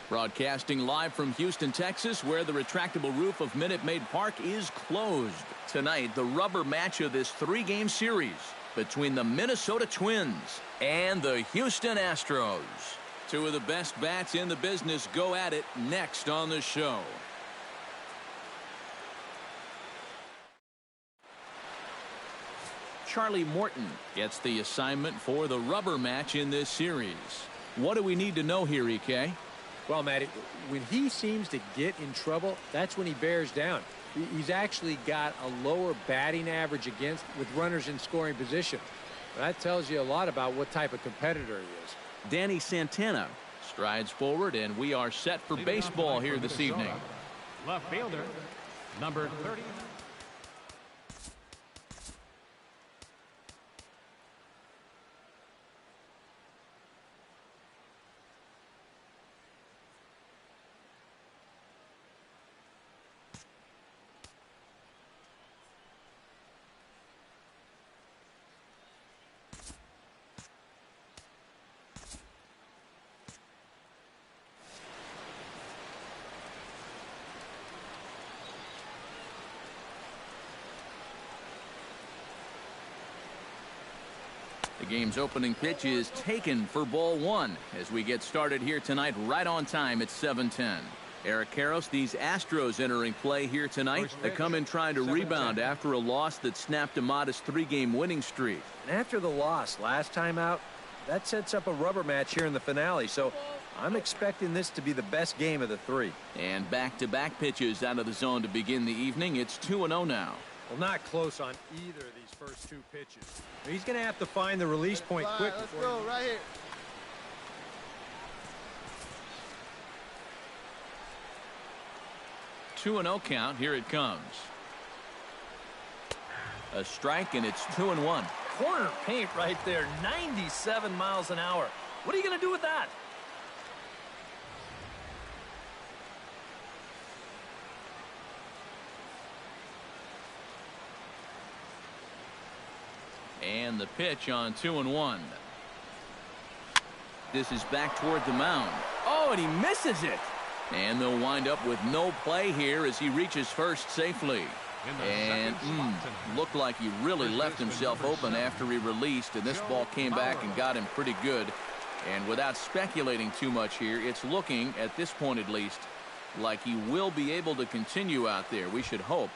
Broadcasting live from Houston, Texas, where the retractable roof of Minute Maid Park is closed. Tonight, the rubber match of this three-game series between the Minnesota Twins and the Houston Astros. Two of the best bats in the business go at it next on the show. Charlie Morton gets the assignment for the rubber match in this series. What do we need to know here, EK? Well, Matt, when he seems to get in trouble, that's when he bears down. He's actually got a lower batting average against with runners in scoring position. That tells you a lot about what type of competitor he is. Danny Santana strides forward, and we are set for baseball here this evening. Left fielder, number 30. The game's opening pitch is taken for ball one as we get started here tonight right on time at 7:10. Eric Karros, these Astros entering play here tonight. They come in trying to rebound after a loss that snapped a modest three-game winning streak. And after the loss last time out, that sets up a rubber match here in the finale. So I'm expecting this to be the best game of the three. And back-to-back pitches out of the zone to begin the evening. It's 2-0 now. Well, not close on either of these first two pitches. He's going to have to find the release point quick. Let's go right here. Two 2-0 count. Here it comes. A strike, and it's 2-1. Corner paint right there, 97 miles an hour. What are you going to do with that? And the pitch on 2-1. This is back toward the mound. Oh, and he misses it. And they'll wind up with no play here as he reaches first safely. And looked like he really left himself open after he released, and this ball came back and got him pretty good. And without speculating too much here, it's looking, at this point at least, like he will be able to continue out there. We should hope.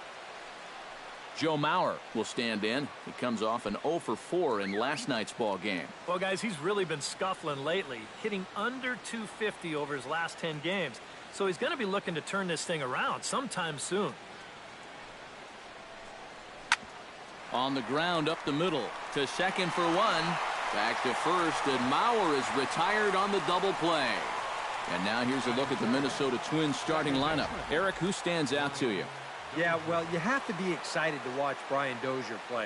Joe Mauer will stand in. He comes off an 0 for 4 in last night's ball game. Well, guys, he's really been scuffling lately, hitting under 250 over his last 10 games. So he's going to be looking to turn this thing around sometime soon. On the ground up the middle to second for one. Back to first, and Mauer is retired on the double play. And now here's a look at the Minnesota Twins starting lineup. Eric, who stands out to you? Yeah, well, you have to be excited to watch Brian Dozier play.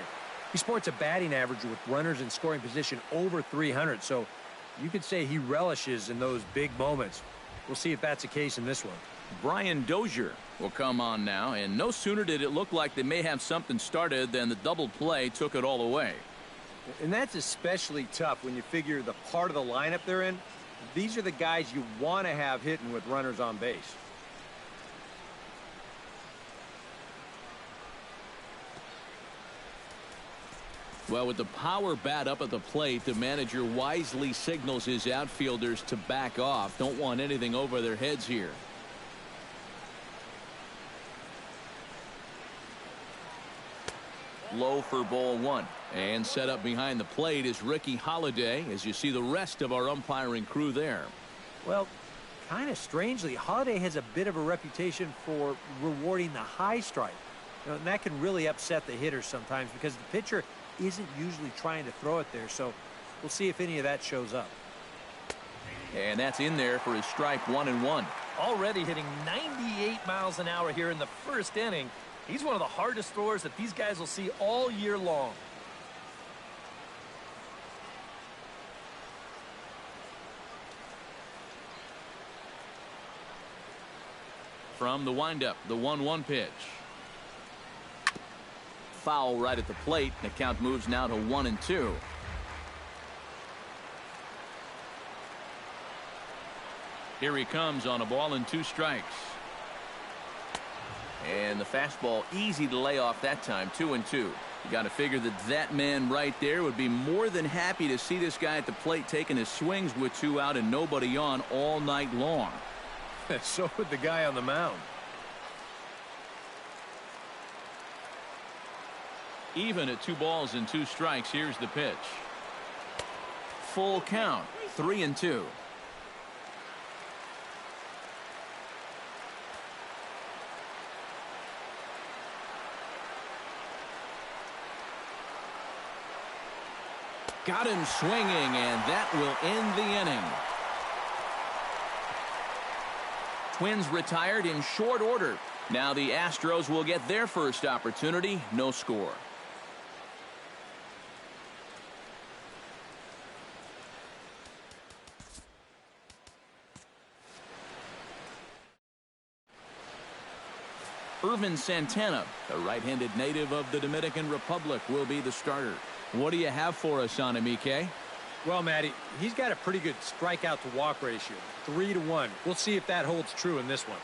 He sports a batting average with runners in scoring position over 300, so you could say he relishes in those big moments. We'll see if that's the case in this one. Brian Dozier will come on now, and no sooner did it look like they may have something started than the double play took it all away. And that's especially tough when you figure the part of the lineup they're in. These are the guys you want to have hitting with runners on base. Well, with the power bat up at the plate, the manager wisely signals his outfielders to back off. Don't want anything over their heads here. Low for ball one. And set up behind the plate is Ricky Holiday, as you see the rest of our umpiring crew there. Well, kind of strangely, Holiday has a bit of a reputation for rewarding the high strike. And that can really upset the hitters sometimes because the pitcher isn't usually trying to throw it there. So we'll see if any of that shows up. And that's in there for his strike 1-1. Already hitting 98 miles an hour here in the first inning. He's one of the hardest throwers that these guys will see all year long. From the windup, the 1-1 pitch. Foul right at the plate. The count moves now to 1-2. Here he comes on a ball and 2 strikes. And the fastball easy to lay off that time. 2-2. You got to figure that man right there would be more than happy to see this guy at the plate taking his swings with 2 out and nobody on all night long. So would the guy on the mound. Even at 2 balls and 2 strikes. Here's the pitch. Full count. 3-2. Got him swinging, and that will end the inning. Twins retired in short order. Now the Astros will get their first opportunity. No score. Santana, the right-handed native of the Dominican Republic, will be the starter. What do you have for us on him, EK? Well, Matty, he's got a pretty good strikeout to walk ratio, 3-1. We'll see if that holds true in this one.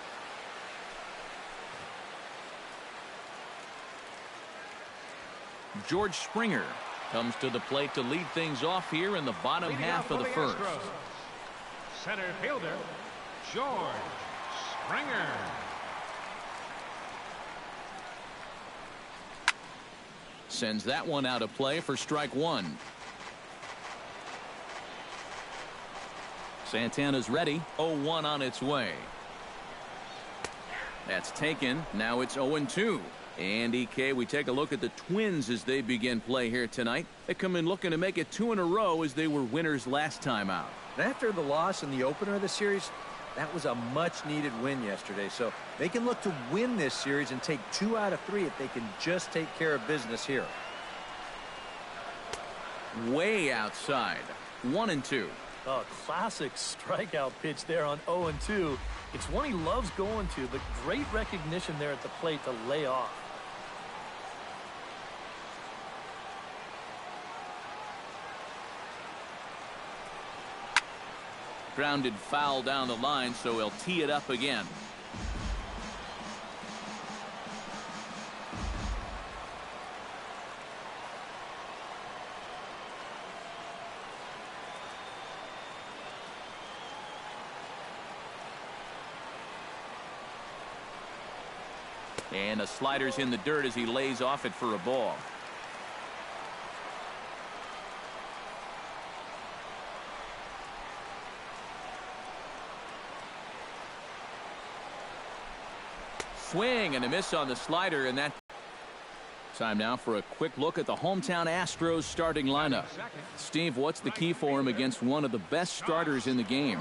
George Springer comes to the plate to lead things off here in the bottom half of the first. Center fielder, George Springer. Sends that one out of play for strike 1. Santana's ready. 0-1 on its way. That's taken. Now it's 0-2. And EK, we take a look at the Twins as they begin play here tonight. They come in looking to make it 2 in a row as they were winners last time out. And after the loss in the opener of the series, that was a much-needed win yesterday. So they can look to win this series and take 2 out of 3 if they can just take care of business here. Way outside. 1-2. Oh, classic strikeout pitch there on 0-2. It's one he loves going to, but great recognition there at the plate to lay off. Grounded foul down the line, so he'll tee it up again. And a slider's in the dirt as he lays off it for a ball. Swing and a miss on the slider, and that time now for a quick look at the hometown Astros starting lineup. Steve, what's the key for him against one of the best starters in the game?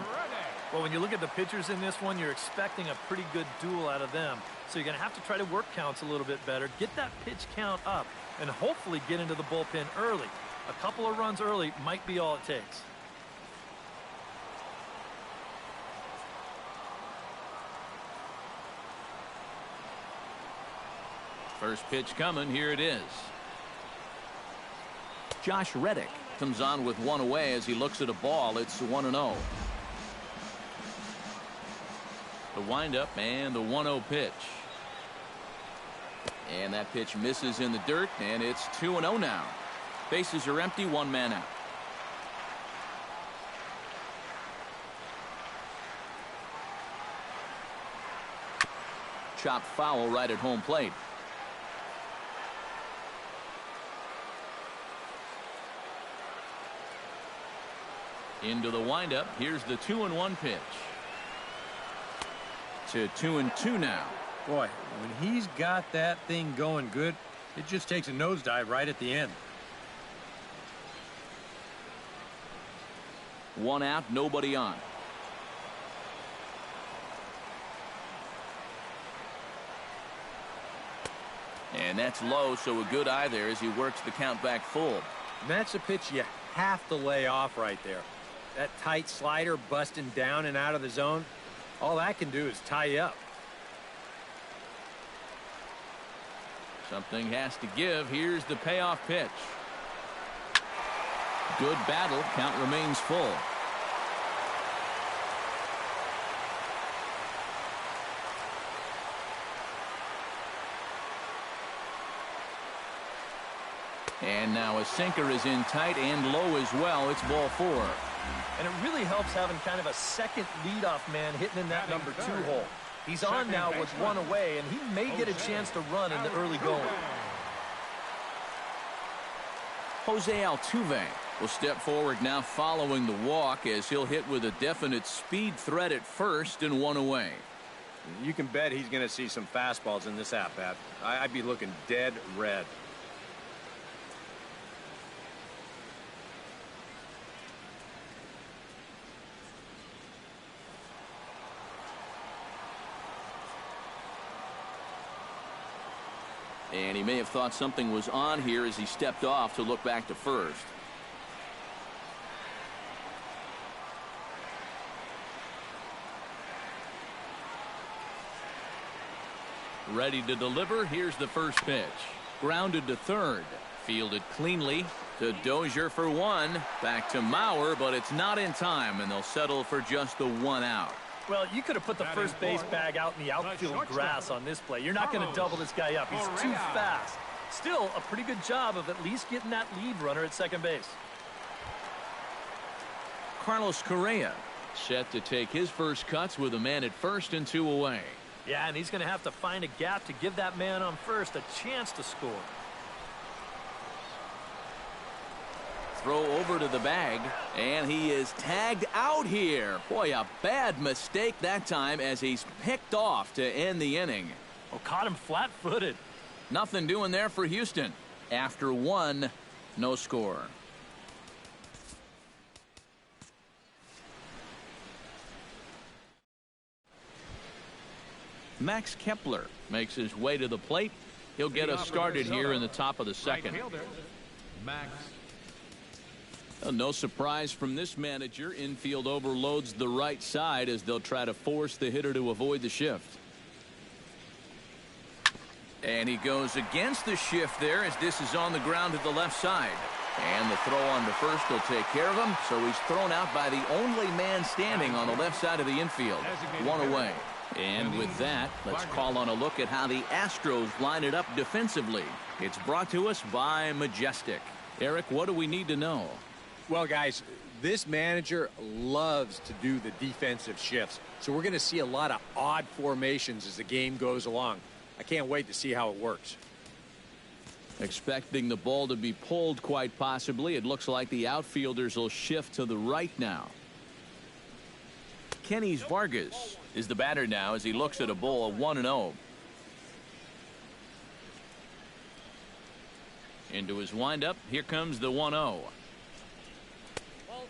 Well, when you look at the pitchers in this one, you're expecting a pretty good duel out of them. So you're going to have to try to work counts a little bit better, get that pitch count up, and hopefully get into the bullpen early. A couple of runs early might be all it takes. First pitch coming. Here it is. Josh Reddick comes on with one away as he looks at a ball. It's 1-0. The windup and the 1-0 pitch. And that pitch misses in the dirt, and it's 2-0 now. Bases are empty, 1 man out. Chopped foul right at home plate. Into the windup. Here's the 2-1 pitch. To 2-2 now. Boy, when he's got that thing going good, it just takes a nosedive right at the end. 1 out, nobody on. And that's low, so a good eye there as he works the count back full. And that's a pitch you have to lay off right there. That tight slider busting down and out of the zone, all that can do is tie you up. Something has to give. Here's the payoff pitch. Good battle. Count remains full. And now a sinker is in tight and low as well. It's ball 4. And it really helps having kind of a second leadoff man hitting in that number 2 hole. He's on now with 1 away, and he may get a chance to run in the early going. Jose Altuve will step forward now following the walk as he'll hit with a definite speed threat at first and 1 away. You can bet he's going to see some fastballs in this at-bat. I'd be looking dead red. And he may have thought something was on here as he stepped off to look back to first. Ready to deliver. Here's the first pitch. Grounded to third. Fielded cleanly to Dozier for 1. Back to Mauer, but it's not in time, and they'll settle for just the 1 out. Well, you could have put the first base bag out in the outfield grass on this play. You're not going to double this guy up. He's too fast. Still, a pretty good job of at least getting that lead runner at second base. Carlos Correa set to take his first cuts with a man at first and 2 away. Yeah, and he's going to have to find a gap to give that man on first a chance to score. Throw over to the bag, and he is tagged out here. Boy, a bad mistake that time as he's picked off to end the inning. Oh, caught him flat-footed. Nothing doing there for Houston. After 1, no score. Max Kepler makes his way to the plate. He'll get us started here in the top of the second. Max. No surprise from this manager. Infield overloads the right side as they'll try to force the hitter to avoid the shift. And he goes against the shift there as this is on the ground to the left side. And the throw on to first will take care of him. So he's thrown out by the only man standing on the left side of the infield. 1 away. And with that, let's call on a look at how the Astros line it up defensively. It's brought to us by Majestic. Eric, what do we need to know? Well, guys, this manager loves to do the defensive shifts. So we're going to see a lot of odd formations as the game goes along. I can't wait to see how it works. Expecting the ball to be pulled quite possibly. It looks like the outfielders will shift to the right now. Kenny Vargas is the batter now as he looks at a ball of 1-0. Into his windup. Here comes the 1-0.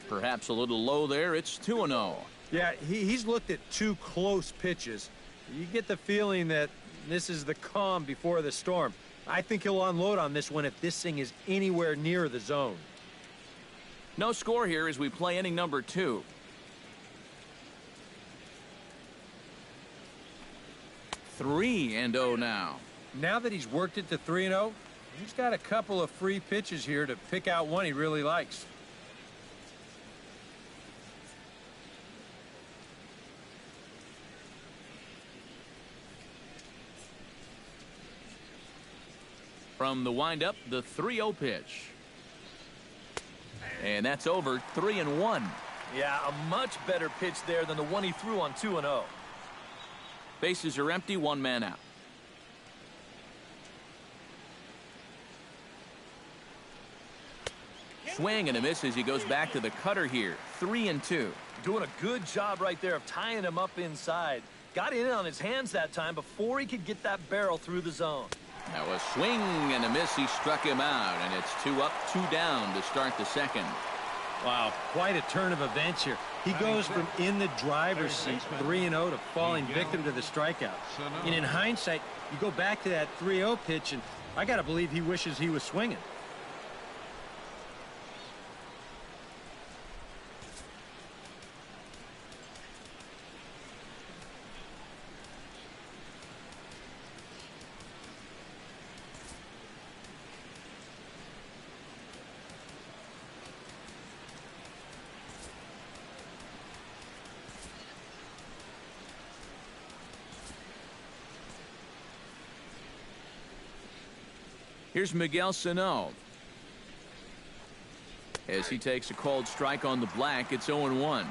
Perhaps a little low there. It's 2-0. Yeah, he's looked at 2 close pitches. You get the feeling that this is the calm before the storm. I think he'll unload on this one if this thing is anywhere near the zone. No score here as we play inning number 2. 3-0 now. Now that he's worked it to 3-0, he's got a couple of free pitches here to pick out one he really likes. From the windup, the 3-0 pitch. And that's over. 3-1. Yeah, a much better pitch there than the one he threw on 2-0. Bases are empty, 1 man out. Swing and a miss as he goes back to the cutter here. 3-2. Doing a good job right there of tying him up inside. Got in on his hands that time before he could get that barrel through the zone. Now a swing and a miss. He struck him out, and it's 2 up, 2 down to start the second. Wow, quite a turn of events here. He goes from in the driver's seat 3-0 to falling victim to the strikeout. And in hindsight, you go back to that 3-0 pitch, and I got to believe he wishes he was swinging. Here's Miguel Sano. As he takes a called strike on the black, it's 0-1.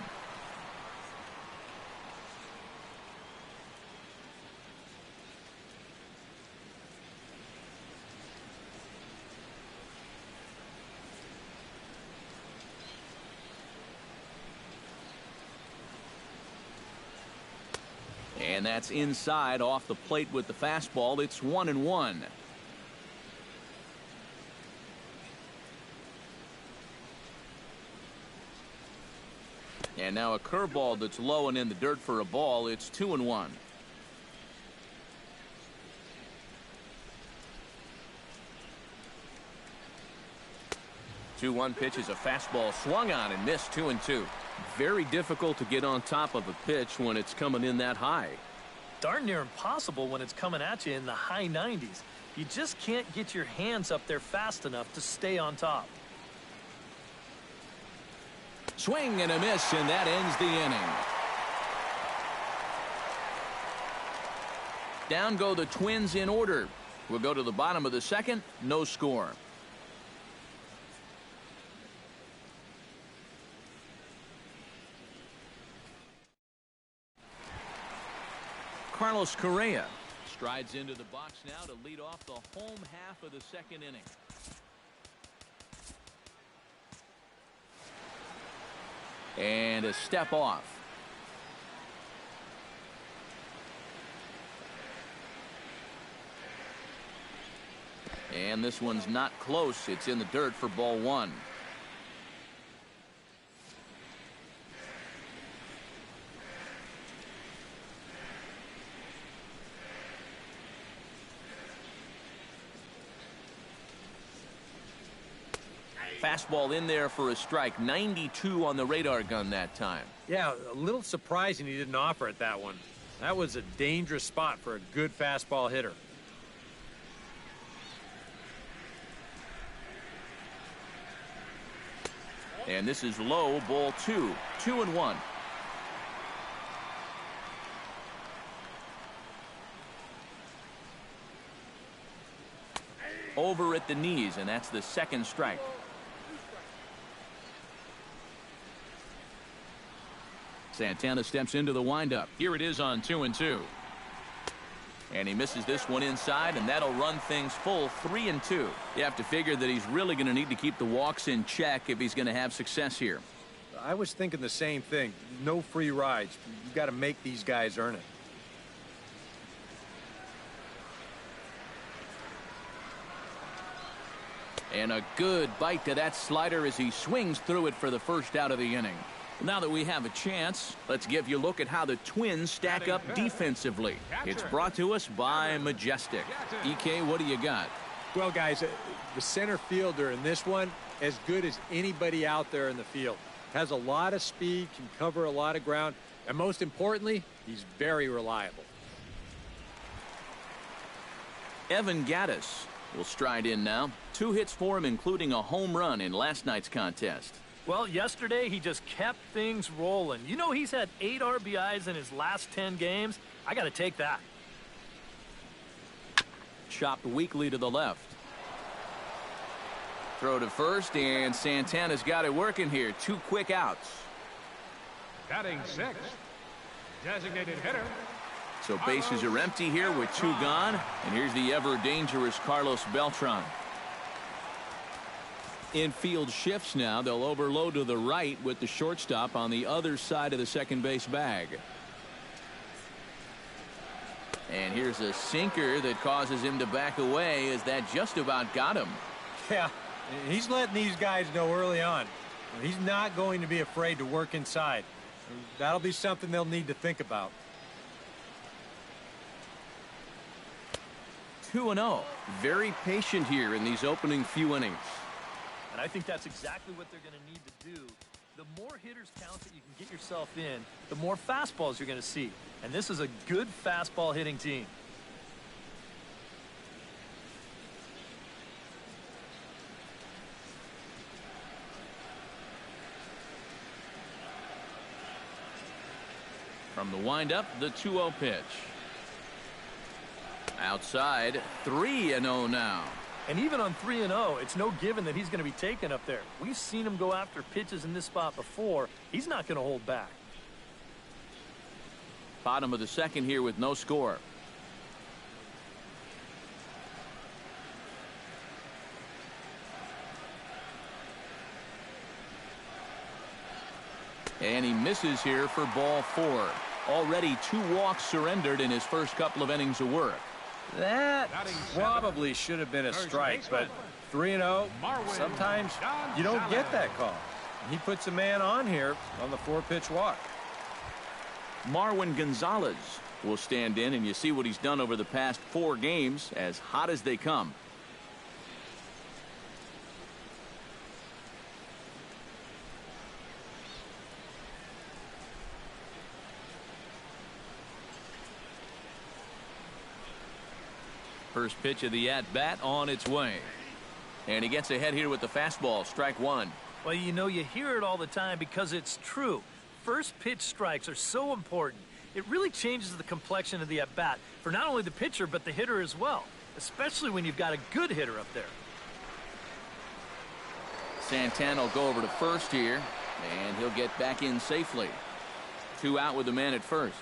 And that's inside off the plate with the fastball. It's 1-1. And now a curveball that's low and in the dirt for a ball. It's 2-1. Two-one pitch is a fastball swung on and missed. 2-2. Very difficult to get on top of a pitch when it's coming in that high. Darn near impossible when it's coming at you in the high 90s. You just can't get your hands up there fast enough to stay on top. Swing and a miss, and that ends the inning. Down go the Twins in order. We'll go to the bottom of the second. No score. Carlos Correa strides into the box now to lead off the home half of the second inning. And a step off. And this one's not close. It's in the dirt for ball one. Fastball in there for a strike. 92 on the radar gun that time. Yeah, a little surprising he didn't offer it that one. That was a dangerous spot for a good fastball hitter. And this is low, ball two. 2-1. Over at the knees, and that's the second strike. Santana steps into the windup. Here it is on 2-2. And he misses this one inside, and that'll run things full. 3-2. You have to figure that he's really going to need to keep the walks in check if he's going to have success here. I was thinking the same thing. No free rides. You've got to make these guys earn it. And a good bite to that slider as he swings through it for the first out of the inning. Now that we have a chance, let's give you a look at how the Twins stack up defensively. It's brought to us by Majestic. EK, what do you got? Well, guys, the center fielder in this one, as good as anybody out there in the field. Has a lot of speed, can cover a lot of ground, and most importantly, he's very reliable. Evan Gattis will stride in now. 2 hits for him, including a home run in last night's contest. Well, yesterday he just kept things rolling. You know, he's had 8 RBIs in his last 10 games. I got to take that. Chopped weakly to the left. Throw to first, and Santana's got it working here. 2 quick outs. Batting 6th, designated hitter. So bases are empty here with 2 gone. And here's the ever-dangerous Carlos Beltran. Infield shifts now. They'll overload to the right with the shortstop on the other side of the second base bag. And here's a sinker that causes him to back away as that just about got him. Yeah, he's letting these guys know early on. He's not going to be afraid to work inside. That'll be something they'll need to think about. 2-0. Very patient here in these opening few innings. And I think that's exactly what they're going to need to do. The more hitters count that you can get yourself in, the more fastballs you're going to see. And this is a good fastball hitting team. From the windup, the 2-0 pitch. Outside, 3-0 now. And even on 3-0, it's no given that he's going to be taken up there. We've seen him go after pitches in this spot before. He's not going to hold back. Bottom of the second here with no score. And he misses here for ball 4. Already 2 walks surrendered in his first couple of innings of work. That probably should have been a strike, but 3-0, sometimes you don't get that call. He puts a man on here on the 4-pitch walk. Marwin Gonzalez will stand in, and you see what he's done over the past 4 games, as hot as they come. First pitch of the at-bat on its way. And he gets ahead here with the fastball, strike 1. Well, you know, you hear it all the time because it's true. First pitch strikes are so important. It really changes the complexion of the at-bat for not only the pitcher but the hitter as well, especially when you've got a good hitter up there. Santana will go over to first here, and he'll get back in safely. 2 out with the man at first.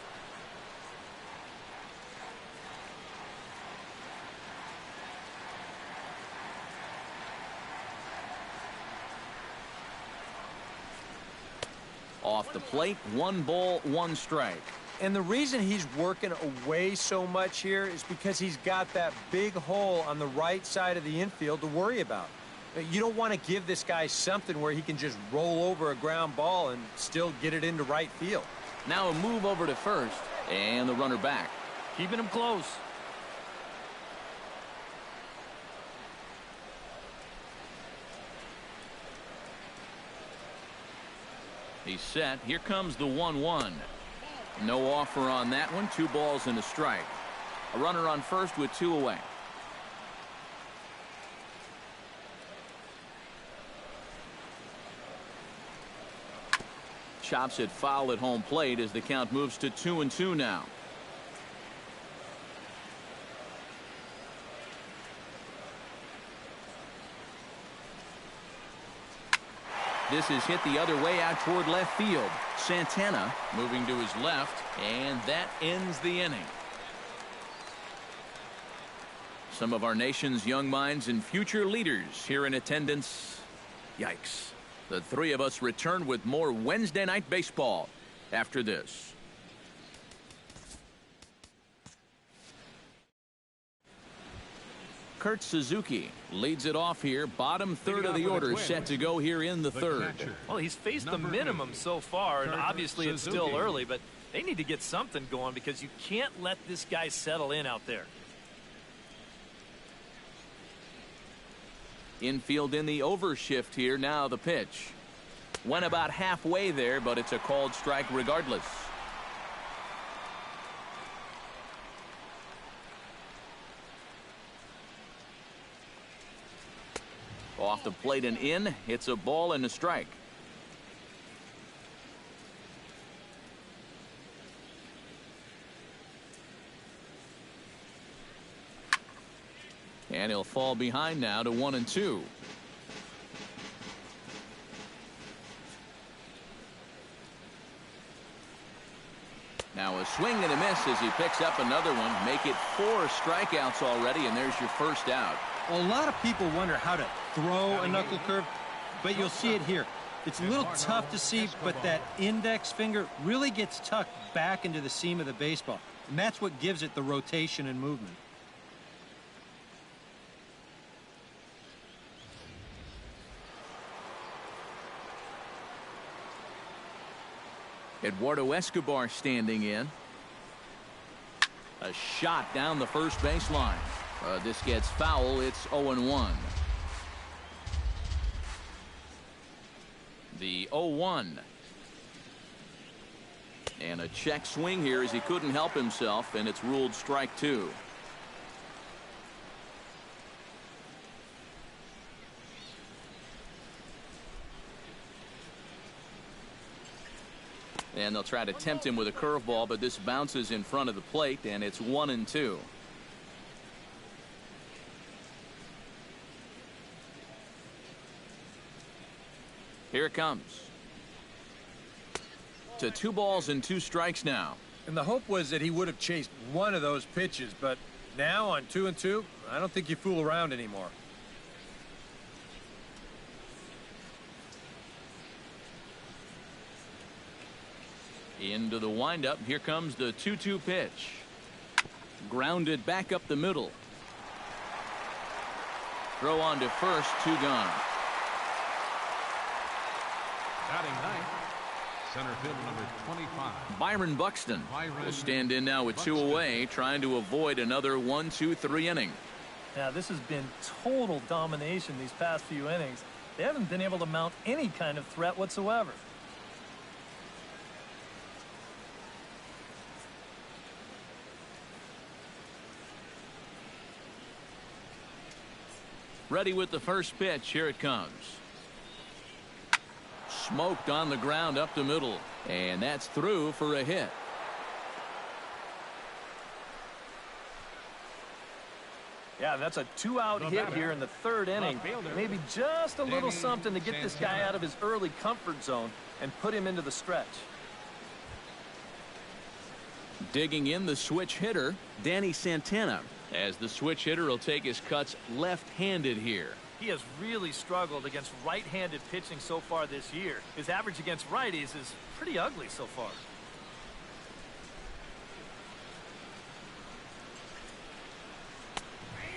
Off the plate, 1 ball, 1 strike. And the reason he's working away so much here is because he's got that big hole on the right side of the infield to worry about. You don't want to give this guy something where he can just roll over a ground ball and still get it into right field. Now a move over to first, and the runner back. Keeping him close. He's set. Here comes the 1-1. No offer on that one. 2 balls and a strike. A runner on first with 2 away. Chops it foul at home plate as the count moves to 2-2 now. This is hit the other way out toward left field. Santana moving to his left, and that ends the inning. Some of our nation's young minds and future leaders here in attendance. Yikes. The 3 of us return with more Wednesday Night Baseball after this. Kurt Suzuki leads it off here. Bottom third of the order set to go here in the third. Well, he's faced the minimum so far, and obviously it's still early, but they need to get something going because you can't let this guy settle in out there. Infield in the overshift here. Now the pitch. Went about halfway there, but it's a called strike regardless. Off the plate and in. It's a ball and a strike. And he'll fall behind now to 1-2. Now a swing and a miss as he picks up another one. Make it 4 strikeouts already, and there's your first out. Well, a lot of people wonder how to throw a knuckle curve, but you'll see it here. It's a little tough to see, but that index finger really gets tucked back into the seam of the baseball, and that's what gives it the rotation and movement. Eduardo Escobar standing in. A shot down the first baseline. This gets foul. It's 0-1. The 0-1. And a check swing here as he couldn't help himself, and it's ruled strike 2. And they'll try to tempt him with a curveball, but this bounces in front of the plate, and it's 1-2. Here it comes. To 2 balls and 2 strikes now. And the hope was that he would have chased one of those pitches, but now on 2-2, I don't think you fool around anymore. Into the windup. Here comes the 2-2 pitch. Grounded back up the middle. Throw on to first, 2 gone. Batting ninth, center fielder number 25. Byron Buxton will stand in now with 2 away, trying to avoid another 1-2-3 inning. Yeah, this has been total domination these past few innings. They haven't been able to mount any kind of threat whatsoever. Ready with the first pitch. Here it comes. Smoked on the ground up the middle. And that's through for a hit. Yeah, that's a 2-out hit here in the 3rd inning. Maybe just a little something to get this guy out of his early comfort zone and put him into the stretch. Digging in the switch hitter, Danny Santana, as the switch hitter will take his cuts left-handed here. He has really struggled against right-handed pitching so far this year. His average against righties is pretty ugly so far.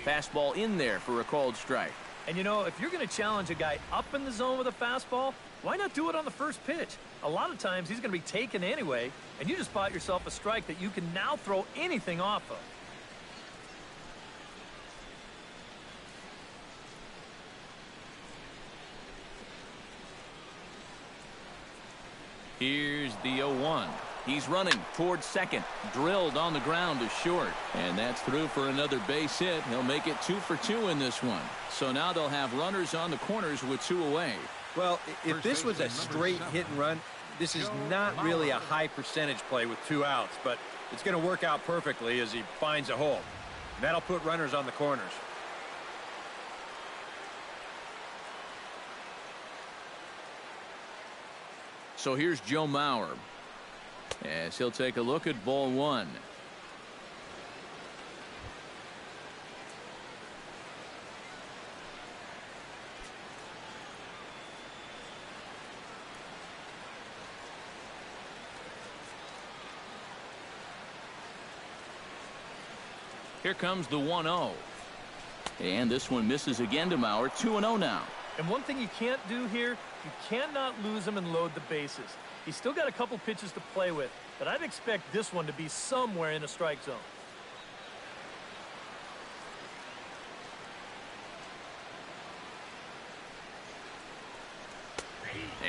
Fastball in there for a called strike. And you know, if you're going to challenge a guy up in the zone with a fastball, why not do it on the first pitch? A lot of times he's going to be taken anyway, and you just bought yourself a strike that you can now throw anything off of. Here's the 0-1. He's running towards second. Drilled on the ground to short. And that's through for another base hit. He'll make it 2 for 2 in this one. So now they'll have runners on the corners with 2 away. Well, if this was a straight hit and run, this is not really a high percentage play with 2 outs, but it's going to work out perfectly as he finds a hole. That'll put runners on the corners. So here's Joe Mauer as he'll take a look at ball 1. Here comes the 1-0. And this one misses again to Mauer. 2-0 now. And one thing you can't do here, you cannot lose him and load the bases. He's still got a couple pitches to play with, but I'd expect this one to be somewhere in a strike zone.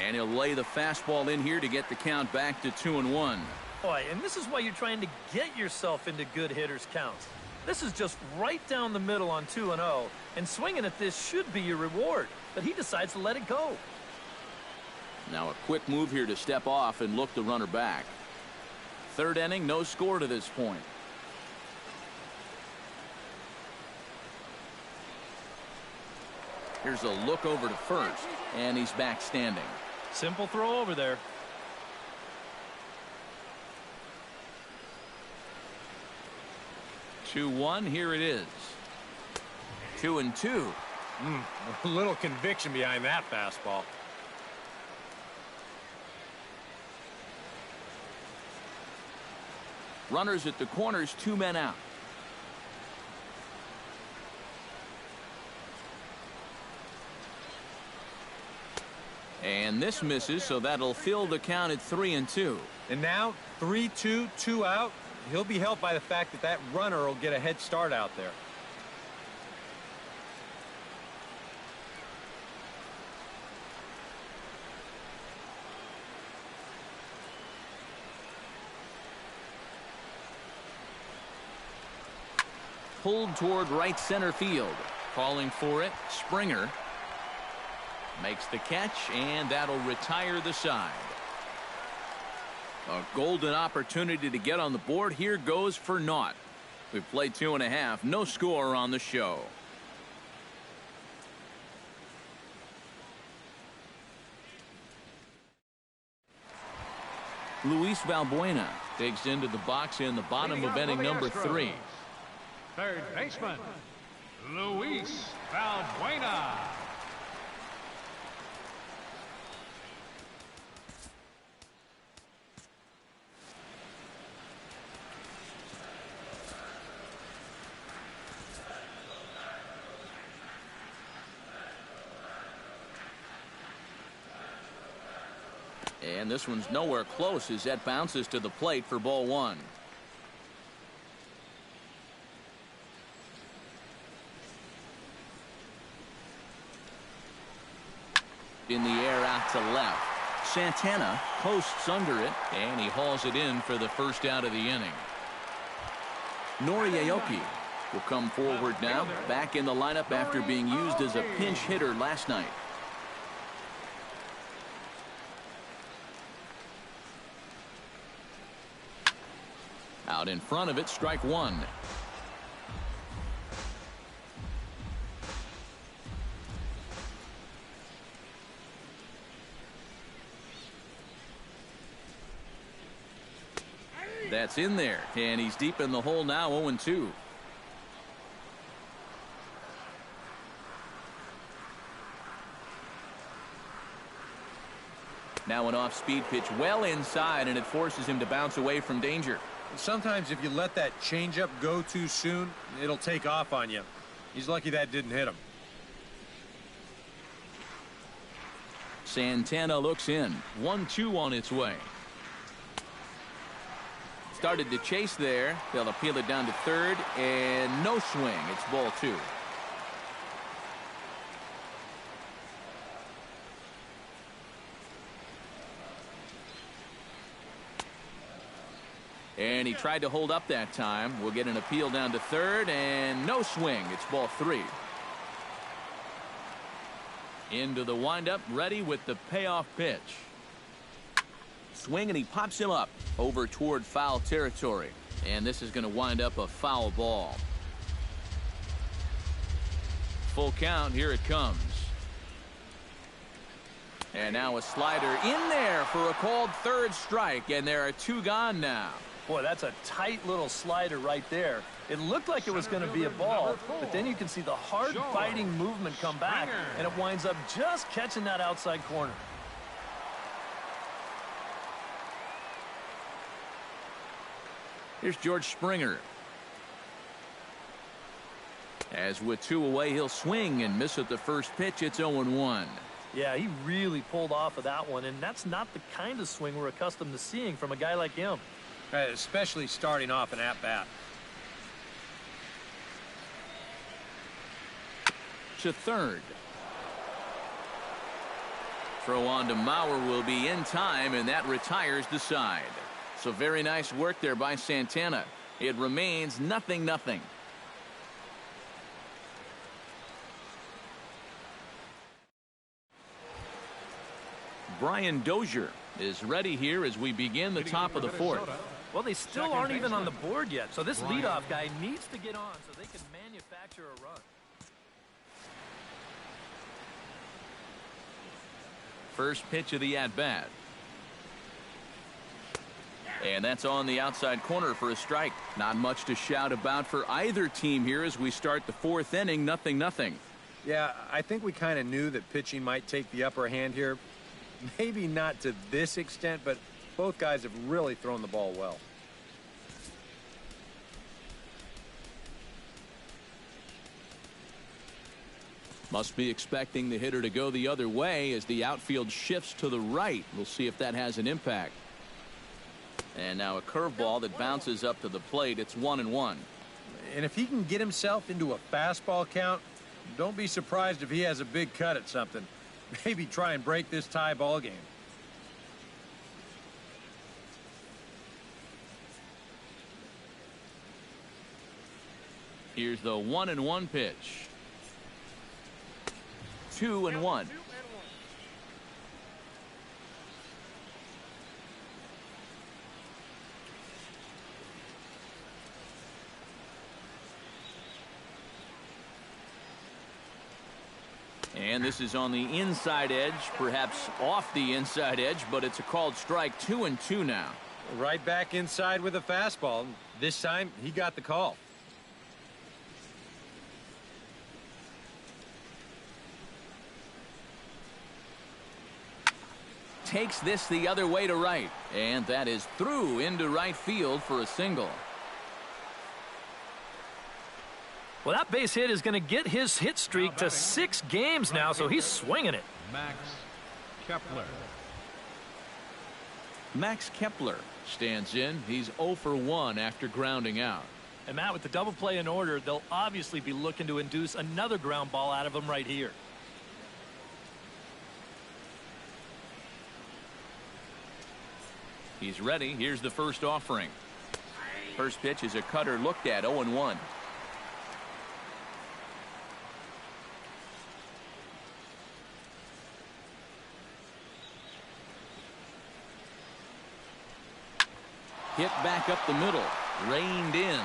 And he'll lay the fastball in here to get the count back to 2-1. Boy, and this is why you're trying to get yourself into good hitters' counts. This is just right down the middle on 2-0, and swinging at this should be your reward, but he decides to let it go. Now a quick move here to step off and look the runner back. 3rd inning, no score to this point. Here's a look over to first, and he's back standing. Simple throw over there. Two-one, here it is. 2-2. A little conviction behind that fastball. Runners at the corners, 2 men out. And this misses, so that'll fill the count at 3-2. And now 3-2, 2 out. He'll be helped by the fact that that runner will get a head start out there. Pulled toward right center field. Calling for it, Springer. Makes the catch, and that'll retire the side. A golden opportunity to get on the board. Here goes for naught. We've played 2.5. No score on the show. Luis Valbuena digs into the box in the bottom of inning number 3. Third baseman, Luis Valbuena. And this one's nowhere close as that bounces to the plate for ball 1. In the air out to left. Santana posts under it, and he hauls it in for the first out of the inning. Nori Aoki will come forward now, back in the lineup after being used as a pinch hitter last night. Out in front of it, strike 1. That's in there, and he's deep in the hole now, 0-2. Now an off-speed pitch well inside, and it forces him to bounce away from danger. Sometimes if you let that changeup go too soon, it'll take off on you. He's lucky that didn't hit him. Santana looks in. 1-2 on its way. Started to chase there. They'll appeal it down to third, and no swing. It's ball 2. And he tried to hold up that time. We'll get an appeal down to third, and no swing. It's ball 3. Into the windup, ready with the payoff pitch. Swing, and he pops him up over toward foul territory. And this is going to wind up a foul ball. Full count. Here it comes. And now a slider in there for a called third strike, and there are 2 gone now. Boy, that's a tight little slider right there. It looked like it was going to be a ball, but then you can see the hard fighting movement come back, and it winds up just catching that outside corner. Here's George Springer. As with 2 away, he'll swing and miss at the first pitch. It's 0-1. Yeah, he really pulled off of that one, and that's not the kind of swing we're accustomed to seeing from a guy like him. Especially starting off an at-bat. To third. Throw on to Mauer will be in time, and that retires the side. So very nice work there by Santana. It remains 0-0. Brian Dozier is ready here as we begin the top of the 4th. Well, they still aren't even on the board yet, so this leadoff guy needs to get on so they can manufacture a run. First pitch of the at-bat. And that's on the outside corner for a strike. Not much to shout about for either team here as we start the 4th inning, 0-0. Yeah, I think we kind of knew that pitching might take the upper hand here. Maybe not to this extent, but both guys have really thrown the ball well. Must be expecting the hitter to go the other way as the outfield shifts to the right. We'll see if that has an impact. And now a curveball that bounces up to the plate. It's 1-1. And if he can get himself into a fastball count, don't be surprised if he has a big cut at something. Maybe try and break this tie ball game. Here's the 1-1 pitch. 2-1. And this is on the inside edge, perhaps off the inside edge, but it's a called strike. 2-2 now. Right back inside with a fastball. This time, he got the call. Takes this the other way to right, and that is through into right field for a single. Well, that base hit is going to get his hit streak to 6 games now, so he's swinging it. Max Kepler. Max Kepler stands in. He's 0 for 1 after grounding out. And Matt, with the double play in order, they'll obviously be looking to induce another ground ball out of him right here. He's ready. Here's the first offering. First pitch is a cutter looked at. 0-1. Hit back up the middle. Reined in.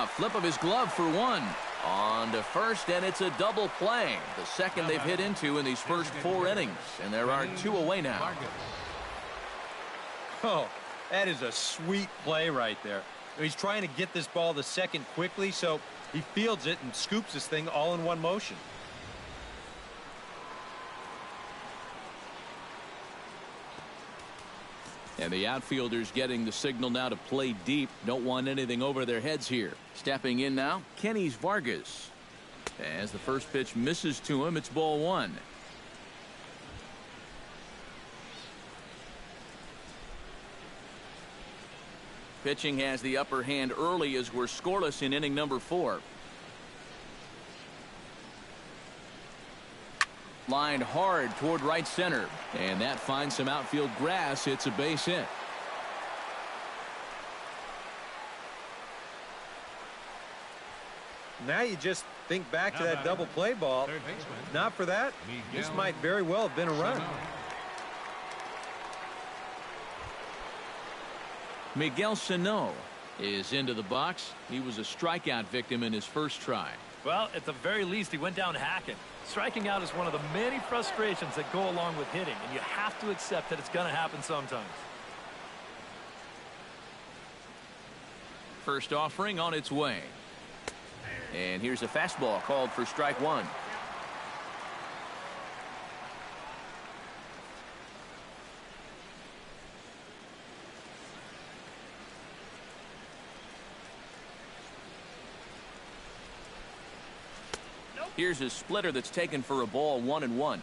Flip of his glove for 1. On to first, and it's a double play. The second they've hit into in these first 4 innings. And there are 2 away now. Oh, that is a sweet play right there. He's trying to get this ball to second quickly, so he fields it and scoops this thing all in one motion. And the outfielders getting the signal now to play deep. Don't want anything over their heads here. Stepping in now, Kenny's Vargas. As the first pitch misses to him, it's ball 1. Pitching has the upper hand early as we're scoreless in inning number 4. Lined hard toward right center, and that finds some outfield grass. It's a base hit. Now you just think back to that double play ball. Not for that, this might very well have been a run. Miguel Sano is into the box. He was a strikeout victim in his first try. Well, at the very least, he went down hacking. Striking out is one of the many frustrations that go along with hitting, and you have to accept that it's going to happen sometimes. First offering on its way. And here's a fastball called for strike 1. Here's a splitter that's taken for a ball. 1-1.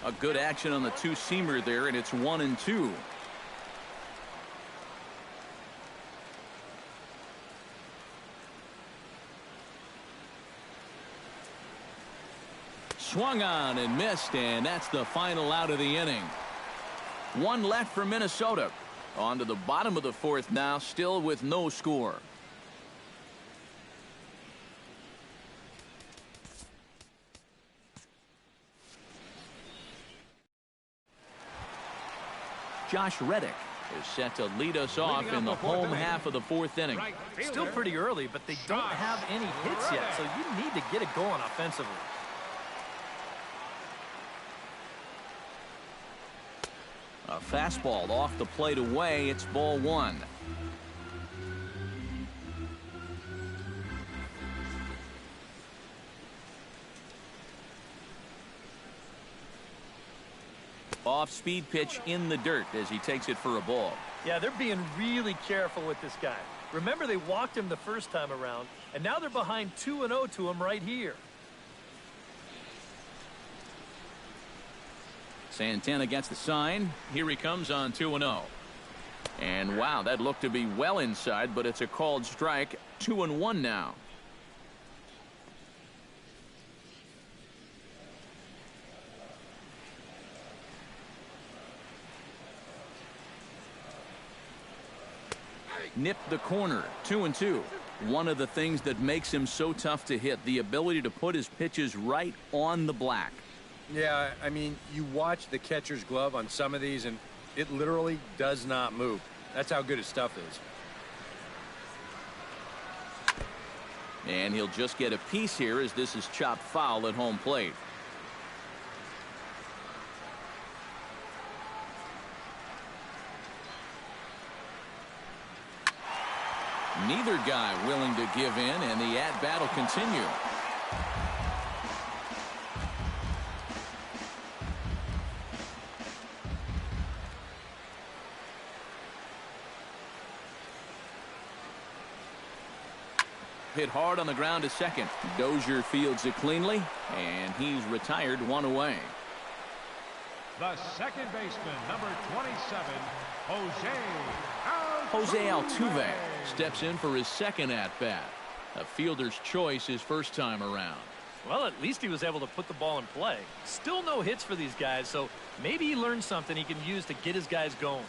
A good action on the two-seamer there, and it's 1-2. Swung on and missed, and that's the final out of the inning. 1 left for Minnesota. On to the bottom of the 4th now, still with no score. Josh Reddick is set to lead us off in the home half of the 4th inning. Still pretty early, but they don't have any hits yet, so you need to get it going offensively. A fastball off the plate away. It's ball 1. Off-speed pitch in the dirt as he takes it for a ball. Yeah, they're being really careful with this guy. Remember, they walked him the first time around, and now they're behind 2-0 to him right here. Santana gets the sign. Here he comes on 2-0. And wow, that looked to be well inside, but it's a called strike. 2-1 now. Nipped the corner. 2-2. One of the things that makes him so tough to hit, the ability to put his pitches right on the black. Yeah, I mean, you watch the catcher's glove on some of these, and it literally does not move. That's how good his stuff is. And he'll just get a piece here as this is chopped foul at home plate. Neither guy willing to give in, and the at-bat will continue. Hit hard on the ground to second. Dozier fields it cleanly, and he's retired, one away. The second baseman, number 27, Jose Altuve steps in for his second at-bat. A fielder's choice his first time around. Well, at least he was able to put the ball in play. Still no hits for these guys, so maybe he learned something he can use to get his guys going.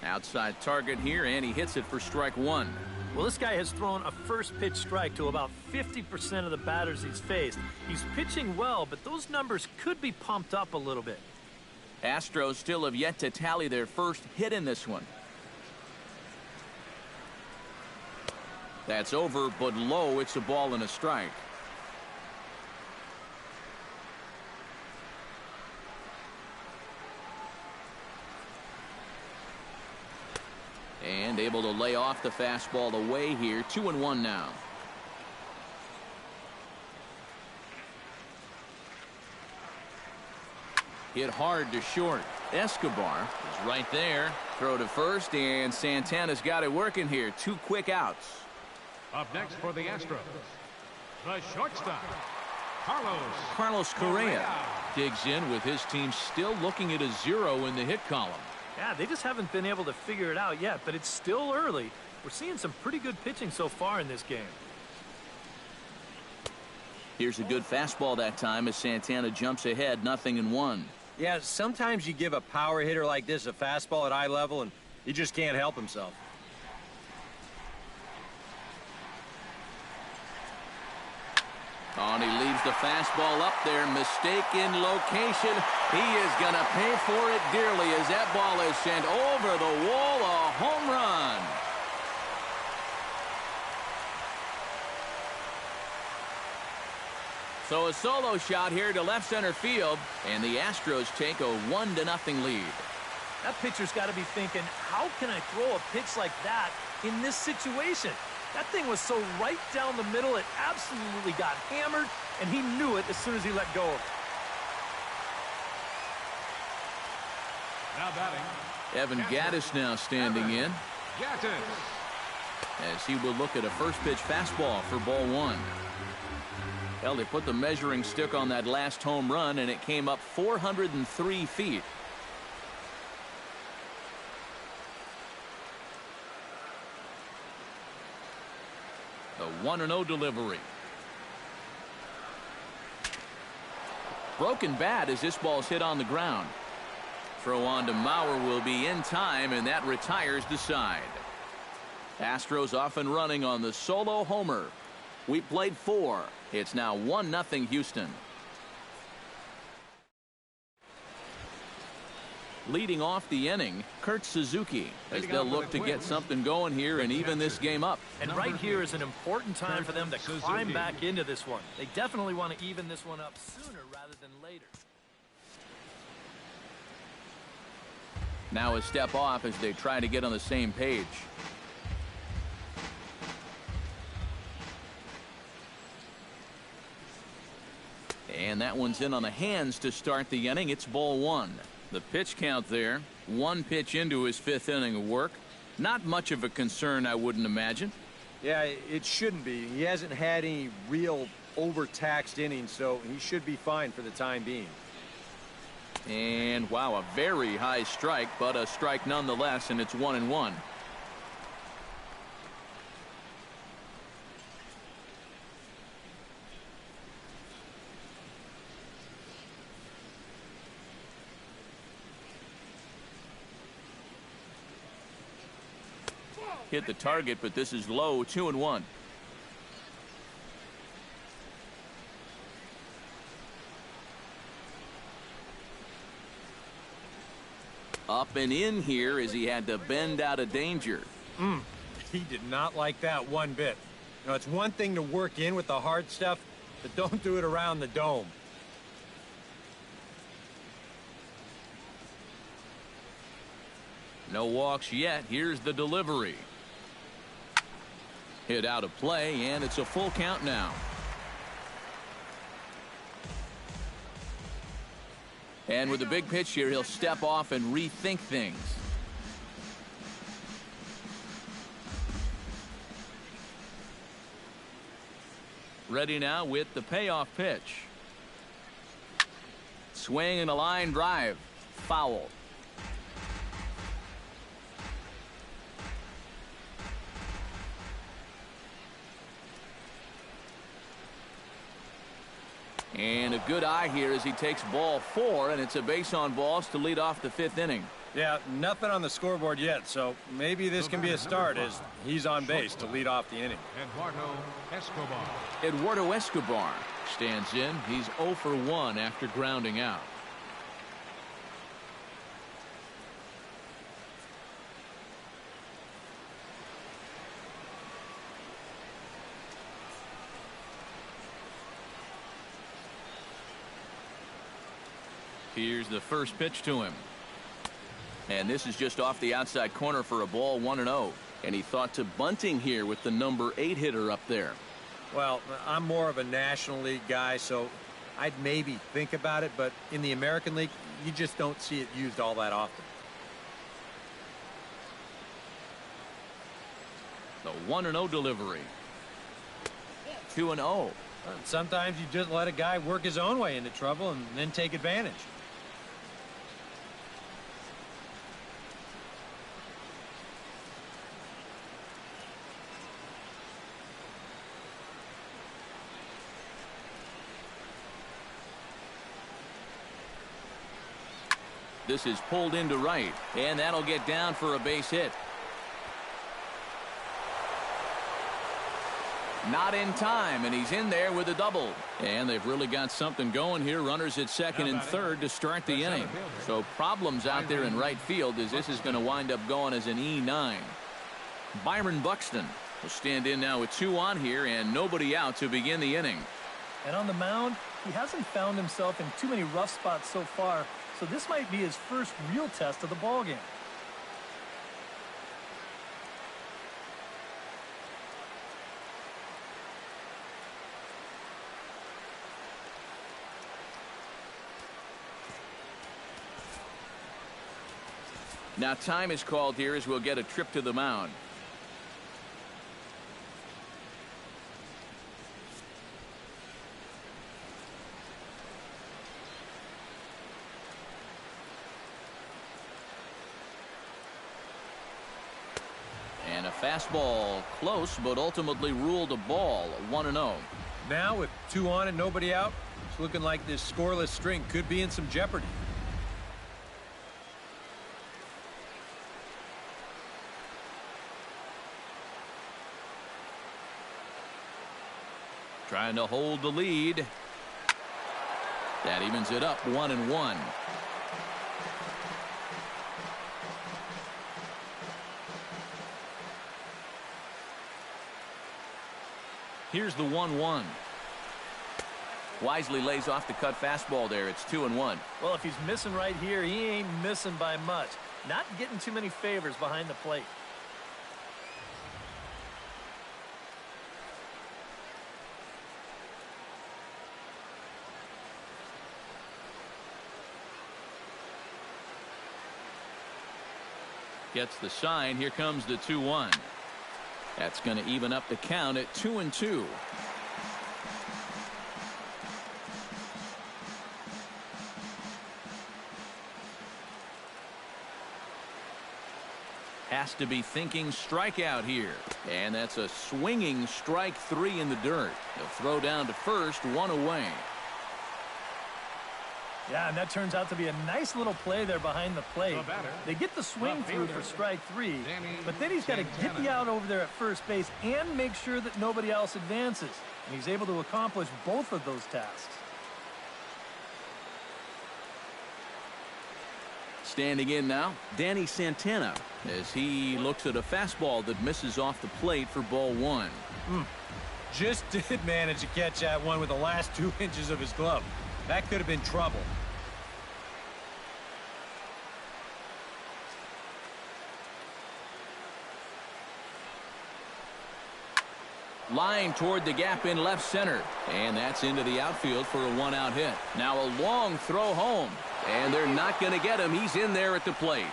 Outside target here, and he hits it for strike one. Well, this guy has thrown a first pitch strike to about 50% of the batters he's faced. He's pitching well, but those numbers could be pumped up a little bit. Astros still have yet to tally their first hit in this one. That's over, but low. It's a ball and a strike. And able to lay off the fastball away here. 2-1 now. Hit hard to short. Escobar is right there. Throw to first, and Santana's got it working here. 2 quick outs. Up next for the Astros, the shortstop, Carlos Correa digs in with his team still looking at a 0 in the hit column. Yeah, they just haven't been able to figure it out yet, but it's still early. We're seeing some pretty good pitching so far in this game. Here's a good fastball that time as Santana jumps ahead, 0-1. Yeah, sometimes you give a power hitter like this a fastball at eye level, and he just can't help himself. Oh, and he leaves the fastball up there. Mistaken location. He is going to pay for it dearly as that ball is sent over the wall. A home run. So a solo shot here to left center field, and the Astros take a 1-0 lead. That pitcher's got to be thinking, how can I throw a pitch like that in this situation? That thing was so right down the middle, it absolutely got hammered, and he knew it as soon as he let go of it. now batting. Evan Gattis now standing in Gattis. as he will look at a first pitch fastball for ball one. Well, they put the measuring stick on that last home run, and it came up 403 feet. The 1-0 delivery. Broken bat as this ball's hit on the ground. Throw on to Mauer will be in time, and that retires the side. Astros off and running on the solo homer. We played 4. It's now 1-0 Houston. Leading off the inning, Kurt Suzuki, as they'll look to get something going here and even this game up. And right here is an important time for them to climb back into this one. They definitely want to even this one up sooner rather than later. Now a step off as they try to get on the same page. And that one's in on the hands to start the inning. It's ball one. The pitch count there. 1 pitch into his 5th inning of work. Not much of a concern, I wouldn't imagine. Yeah, it shouldn't be. He hasn't had any real overtaxed innings, so he should be fine for the time being. And wow, a very high strike, but a strike nonetheless, and it's 1-1. Hit the target, but this is low, 2-1. Up and in here as he had to bend out of danger. He did not like that one bit. You know, it's one thing to work in with the hard stuff, but don't do it around the dome. No walks yet. Here's the delivery. Hit out of play, and it's a full count now. And with a big pitch here, he'll step off and rethink things. Ready now with the payoff pitch. Swing and a line drive. Foul. And a good eye here as he takes ball 4, and it's a base on balls to lead off the 5th inning. Yeah, nothing on the scoreboard yet, so maybe this can be a start as he's on base to lead off the inning. Eduardo Escobar stands in. He's 0 for 1 after grounding out. Here's the first pitch to him. And this is just off the outside corner for a ball, 1-0. And he thought to bunting here with the number 8 hitter up there. Well, I'm more of a National League guy, so I'd maybe think about it, but in the American League, you just don't see it used all that often. The 1-0 delivery. 2-0. Sometimes you just let a guy work his own way into trouble and then take advantage. This is pulled into right, and that'll get down for a base hit. Not in time, and he's in there with a double. And they've really got something going here. Runners at second and third to start the inning. So problems out there in right field as this is going to wind up going as an E9. Byron Buxton will stand in now with 2 on here and nobody out to begin the inning. And on the mound, he hasn't found himself in too many rough spots so far. So this might be his first real test of the ballgame. Now time is called here as we'll get a trip to the mound. And a fastball close, but ultimately ruled a ball, 1-0. Now with 2 on and nobody out, it's looking like this scoreless string could be in some jeopardy. Trying to hold the lead. That evens it up, 1-1. Here's the 1-1. Wisely lays off the cut fastball there. It's 2-1. Well, if he's missing right here, he ain't missing by much. Not getting too many favors behind the plate. Gets the sign. Here comes the 2-1. That's going to even up the count at 2-2. Has to be thinking strikeout here. And that's a swinging strike 3 in the dirt. He'll throw down to first, 1 away. Yeah, and that turns out to be a nice little play there behind the plate. They get the swing through for strike 3, but then he's got to get the out over there at first base and make sure that nobody else advances. And he's able to accomplish both of those tasks. Standing in now, Santana, as he looks at a fastball that misses off the plate for ball 1. Just did manage to catch that one with the last 2 inches of his glove. That could have been trouble. Line toward the gap in left center. And that's into the outfield for a 1-out hit. Now a long throw home. And they're not going to get him. He's in there at the plate.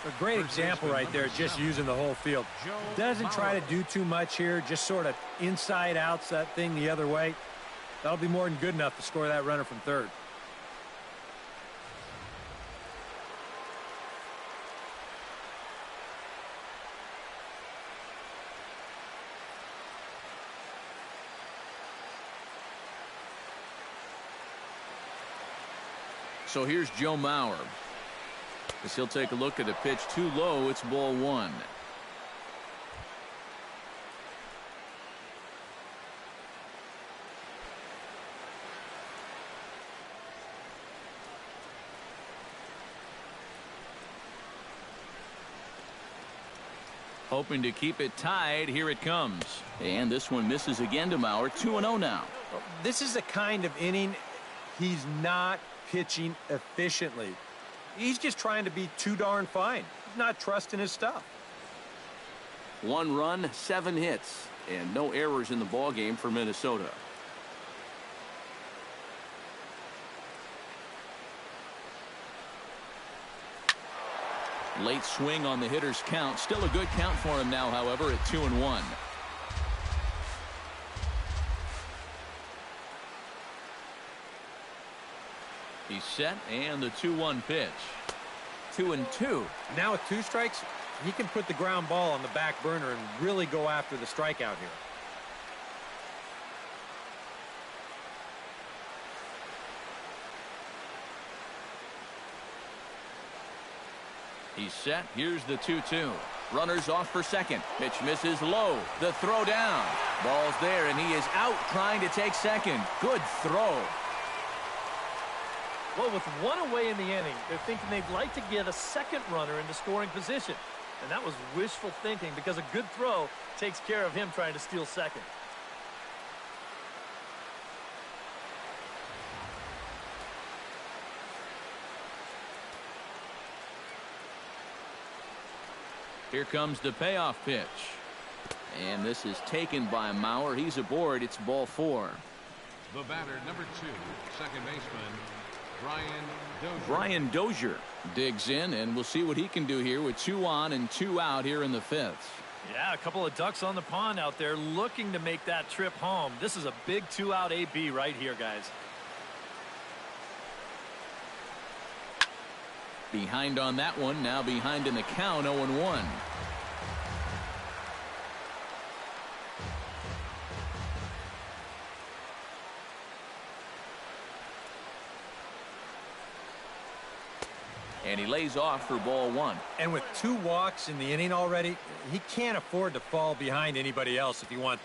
A great example right there, just using the whole field. Doesn't try to do too much here, just sort of inside outs that thing the other way. That'll be more than good enough to score that runner from third. So here's Joe Mauer. As he'll take a look at a pitch too low, it's ball 1. Hoping to keep it tied. Here it comes. And this one misses again to Mauer. 2-0 now. This is the kind of inning he's not pitching efficiently. He's just trying to be too darn fine. Not trusting his stuff. 1 run, 7 hits, and no errors in the ballgame for Minnesota. Late swing on the hitter's count. Still a good count for him now, however, at 2-1. He's set, and the 2-1 pitch. 2-2. Now with 2 strikes, he can put the ground ball on the back burner and really go after the strikeout here. He's set. Here's the 2-2. Runners off for second. Pitch misses low. The throw down. Ball's there, and he is out trying to take second. Good throw. Well, with 1 away in the inning, they're thinking they'd like to get a second runner into scoring position. And that was wishful thinking because a good throw takes care of him trying to steal second. Here comes the payoff pitch. And this is taken by Mauer. He's aboard. It's ball 4. The batter, number 2, second baseman, Brian Dozier digs in, and we'll see what he can do here with 2 on and 2 out here in the 5th. Yeah, a couple of ducks on the pond out there looking to make that trip home. This is a big 2-out AB right here, guys. Behind on that one, now behind in the count, 0-1. And he lays off for ball 1. And with 2 walks in the inning already, he can't afford to fall behind anybody else if he wants.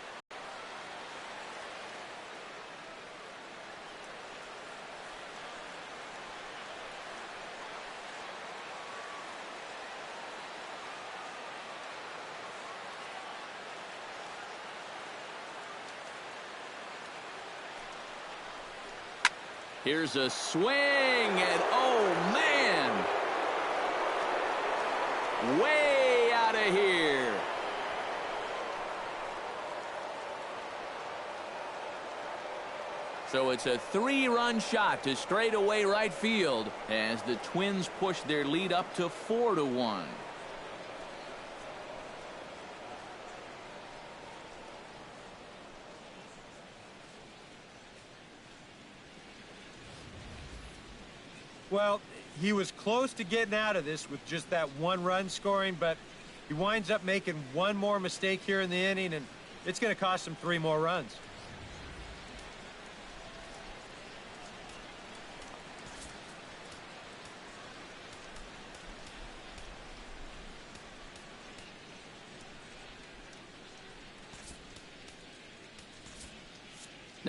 Here's a swing, and oh man, way out of here. So it's a 3-run shot to straightaway right field as the Twins push their lead up to 4-1. Well, he was close to getting out of this with just that 1 run scoring, but he winds up making 1 more mistake here in the inning, and it's going to cost him 3 more runs.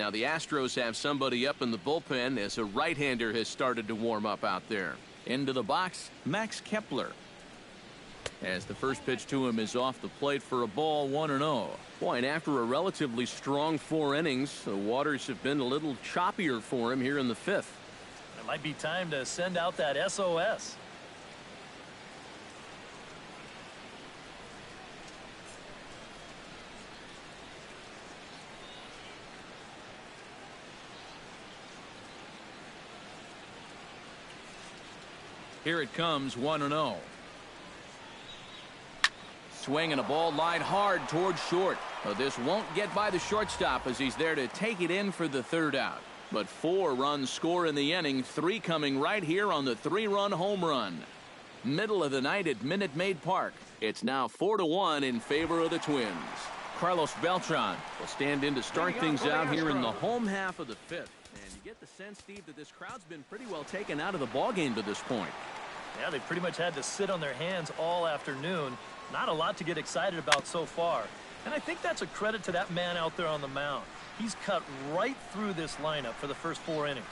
Now the Astros have somebody up in the bullpen as a right-hander has started to warm up out there. Into the box, Max Kepler. As the first pitch to him is off the plate for a ball, 1-0. Boy, and after a relatively strong 4 innings, the waters have been a little choppier for him here in the 5th. It might be time to send out that SOS. Here it comes, 1-0. Swing and a ball lined hard towards short. This won't get by the shortstop as he's there to take it in for the 3rd out. But 4 runs score in the inning, 3 coming right here on the 3-run home run. Middle of the night at Minute Maid Park. It's now 4-1 in favor of the Twins. Carlos Beltran will stand in to start things out here in the home half of the 5th. And you get the sense, Steve, that this crowd's been pretty well taken out of the ballgame to this point. Yeah, they pretty much had to sit on their hands all afternoon. Not a lot to get excited about so far. And I think that's a credit to that man out there on the mound. He's cut right through this lineup for the first 4 innings.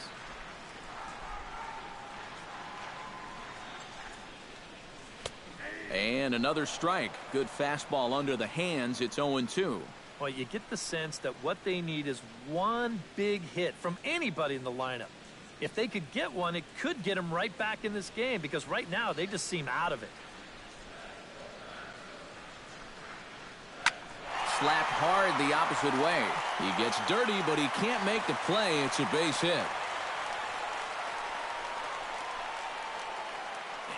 And another strike. Good fastball under the hands. It's 0-2. Well, you get the sense that what they need is one big hit from anybody in the lineup. If they could get one, it could get them right back in this game because right now they just seem out of it. Slapped hard the opposite way. He gets dirty, but he can't make the play. It's a base hit.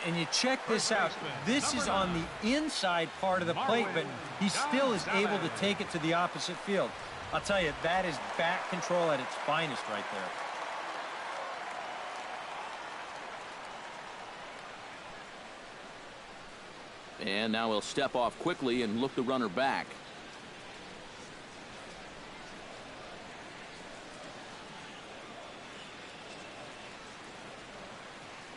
And you check this out. This is on the inside part of the plate, but he still is able to take it to the opposite field. I'll tell you, that is bat control at its finest right there. And now he'll step off quickly and look the runner back.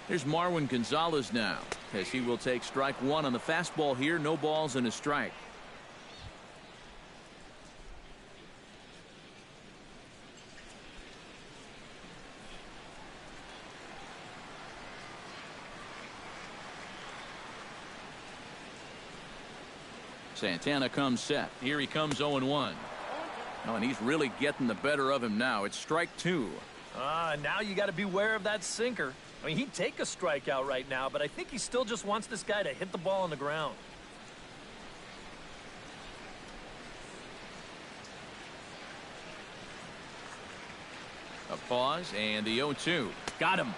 Here's Marwin Gonzalez now, as he will take strike 1 on the fastball here. No balls and a strike. Santana comes set. Here he comes 0-1. Oh, and he's really getting the better of him now. It's strike 2. Now you got to beware of that sinker. I mean, he'd take a strikeout right now, but I think he still just wants this guy to hit the ball on the ground. A pause and the 0-2. Got him.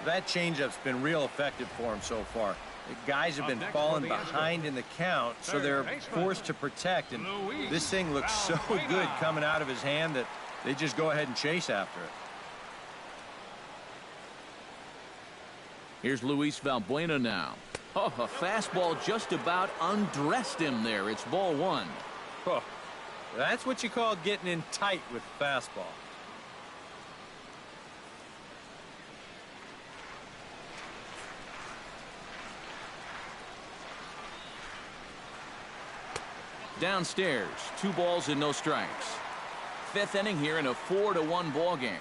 That changeup's been real effective for him so far. The guys have been falling behind in the count, so they're forced to protect. And this thing looks so good coming out of his hand that they just go ahead and chase after it. Here's Luis Valbuena now. Oh, a fastball just about undressed him there. It's ball 1. Oh, that's what you call getting in tight with fastball. Downstairs, 2 balls and no strikes. 5th inning here in a 4-1 ball game.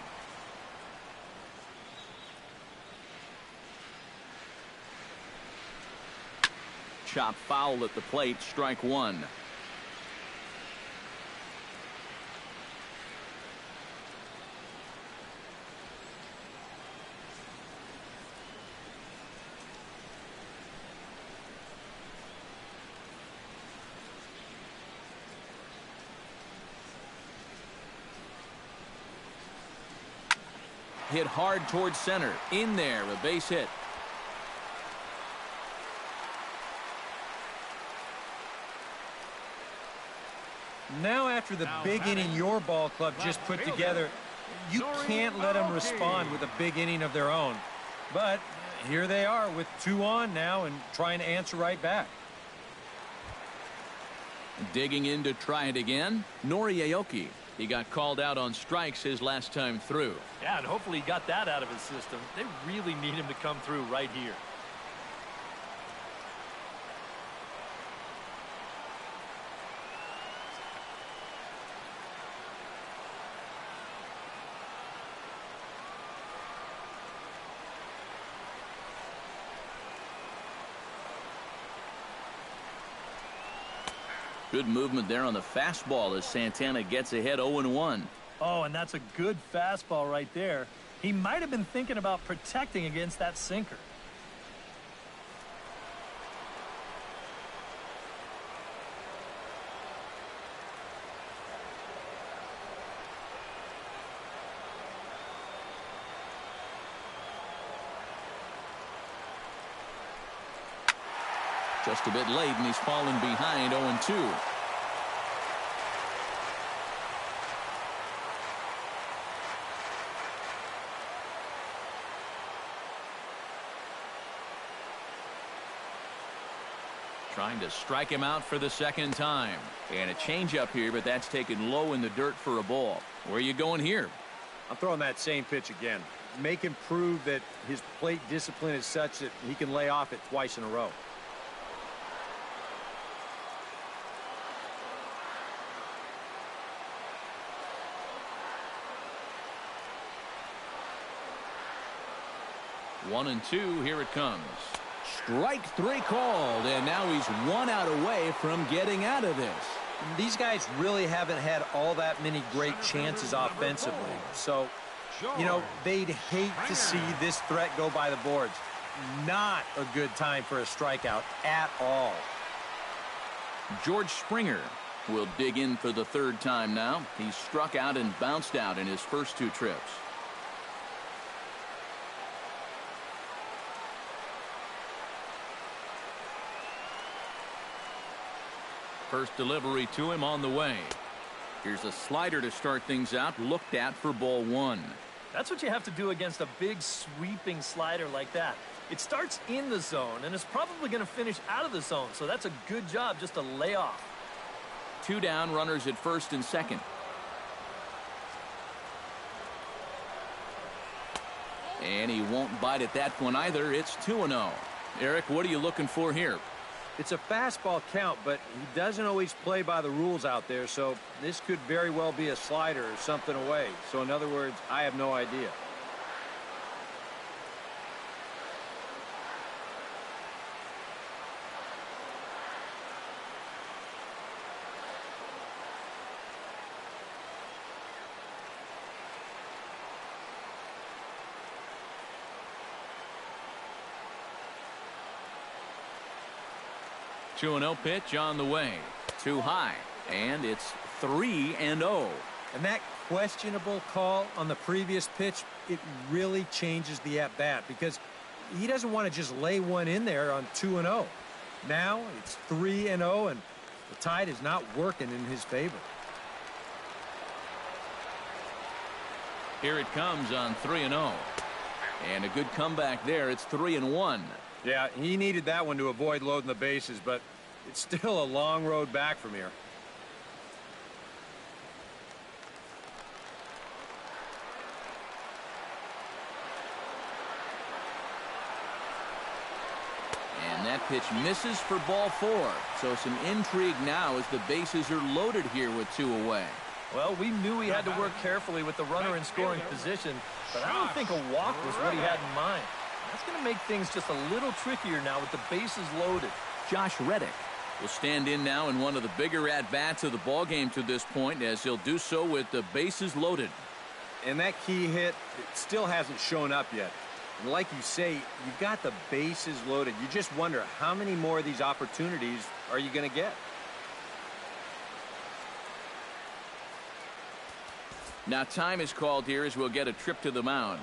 Chop foul at the plate, strike 1. Hit hard towards center. In there, a base hit. Now after the big inning your ball club just put together, you can't let them respond with a big inning of their own. But here they are with 2 on now and trying to answer right back. Digging in to try it again, Nori Aoki. He got called out on strikes his last time through. Yeah, and hopefully he got that out of his system. They really need him to come through right here. Good movement there on the fastball as Santana gets ahead 0-1. Oh, and that's a good fastball right there. He might have been thinking about protecting against that sinker. Just a bit late, and he's fallen behind 0-2. Trying to strike him out for the second time. And a changeup here, but that's taken low in the dirt for a ball. Where are you going here? I'm throwing that same pitch again. Make him prove that his plate discipline is such that he can lay off it twice in a row. One and two, here it comes. Strike three called, and now he's 1 out away from getting out of this. These guys really haven't had all that many great chances offensively. So, you know, they'd hate to see this threat go by the boards. Not a good time for a strikeout at all. George Springer will dig in for the third time now. He's struck out and bounced out in his first 2 trips. First delivery to him on the way. Here's a slider to start things out, looked at for ball 1. That's what you have to do against a big sweeping slider like that. It starts in the zone, and it's probably going to finish out of the zone, so that's a good job just to lay off. 2 down, runners at first and second. And he won't bite at that one either. It's 2-0. Eric, what are you looking for here? It's a fastball count, but he doesn't always play by the rules out there, so this could very well be a slider or something away. So in other words, I have no idea. Two 2-0 pitch on the way. Too high. And it's 3-0. And that questionable call on the previous pitch, it really changes the at-bat because he doesn't want to just lay one in there on 2-0. Now it's 3-0, and the tide is not working in his favor. Here it comes on 3-0. And a good comeback there. It's 3-1. Yeah, he needed that one to avoid loading the bases, but it's still a long road back from here. And that pitch misses for ball 4. So some intrigue now as the bases are loaded here with 2 away. Well, we knew he had to work carefully with the runner in scoring position, but I don't think a walk was what he had in mind. That's going to make things just a little trickier now with the bases loaded. Josh Reddick will stand in now in one of the bigger at-bats of the ballgame to this point, as he'll do so with the bases loaded. And that key hit, it still hasn't shown up yet. And like you say, you've got the bases loaded. You just wonder how many more of these opportunities are you going to get? Now time is called here as we'll get a trip to the mound.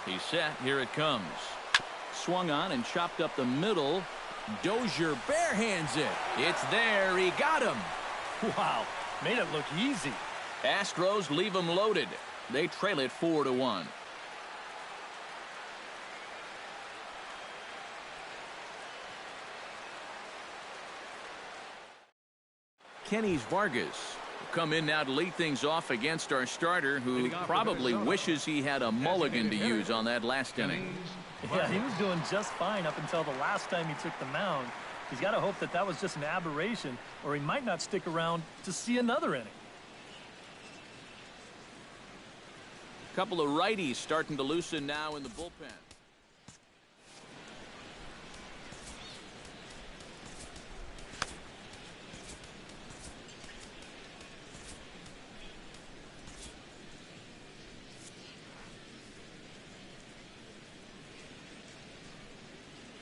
He's set. Here it comes. Swung on and chopped up the middle. Dozier barehands it. It's there. He got him. Wow. Made it look easy. Astros leave him loaded. They trail it 4-1. Kenny's Vargas come in now to lead things off against our starter, who probably wishes he had a mulligan to use on that last inning. Yeah, he was doing just fine up until the last time he took the mound. He's got to hope that that was just an aberration, or he might not stick around to see another inning. Couple of righties starting to loosen now in the bullpen.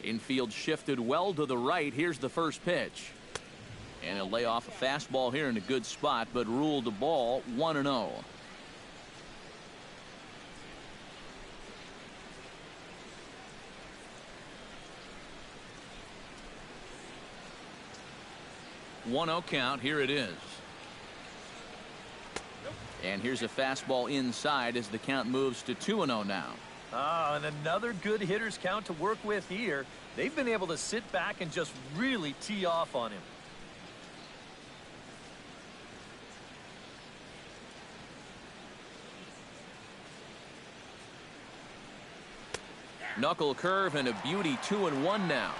Infield shifted well to the right. Here's the first pitch. And he'll lay off a fastball here in a good spot, but ruled the ball 1-0. One 0 count. Here it is. And here's a fastball inside as the count moves to 2-0 now. And another good hitter's count to work with here. They've been able to sit back and just really tee off on him. Knuckle curve and a beauty. 2-1 now.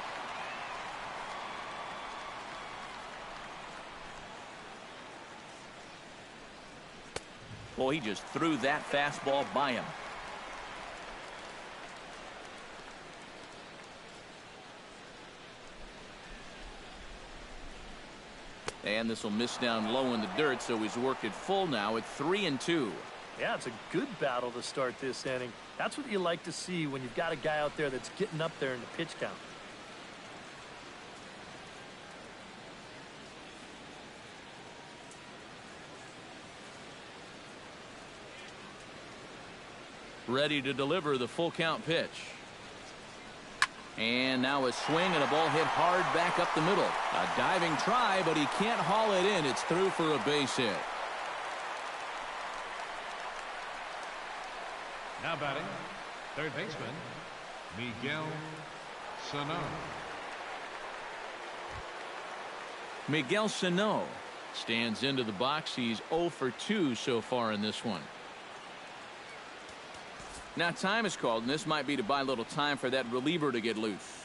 Well, he just threw that fastball by him. And this will miss down low in the dirt, so he's worked it full now at 3-2. Yeah, it's a good battle to start this inning. That's what you like to see when you've got a guy out there that's getting up there in the pitch count. Ready to deliver the full count pitch. And now a swing and a ball hit hard back up the middle. A diving try, but he can't haul it in. It's through for a base hit. Now batting, third baseman, Miguel Sano. Miguel Sano stands into the box. He's 0 for 2 so far in this one. Now time is called, and this might be to buy a little time for that reliever to get loose.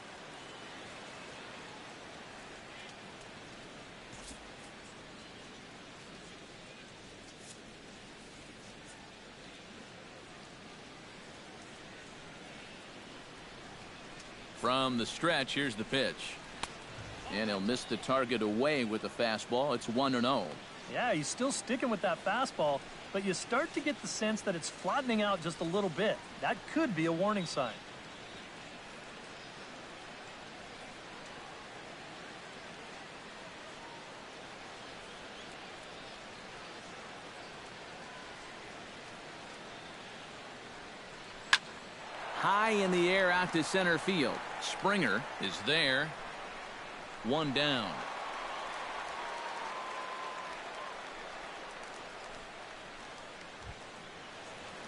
From the stretch, here's the pitch. And he'll miss the target away with the fastball. It's 1-0. Yeah, he's still sticking with that fastball, but you start to get the sense that it's flattening out just a little bit. That could be a warning sign. High in the air out to center field. Springer is there. One down.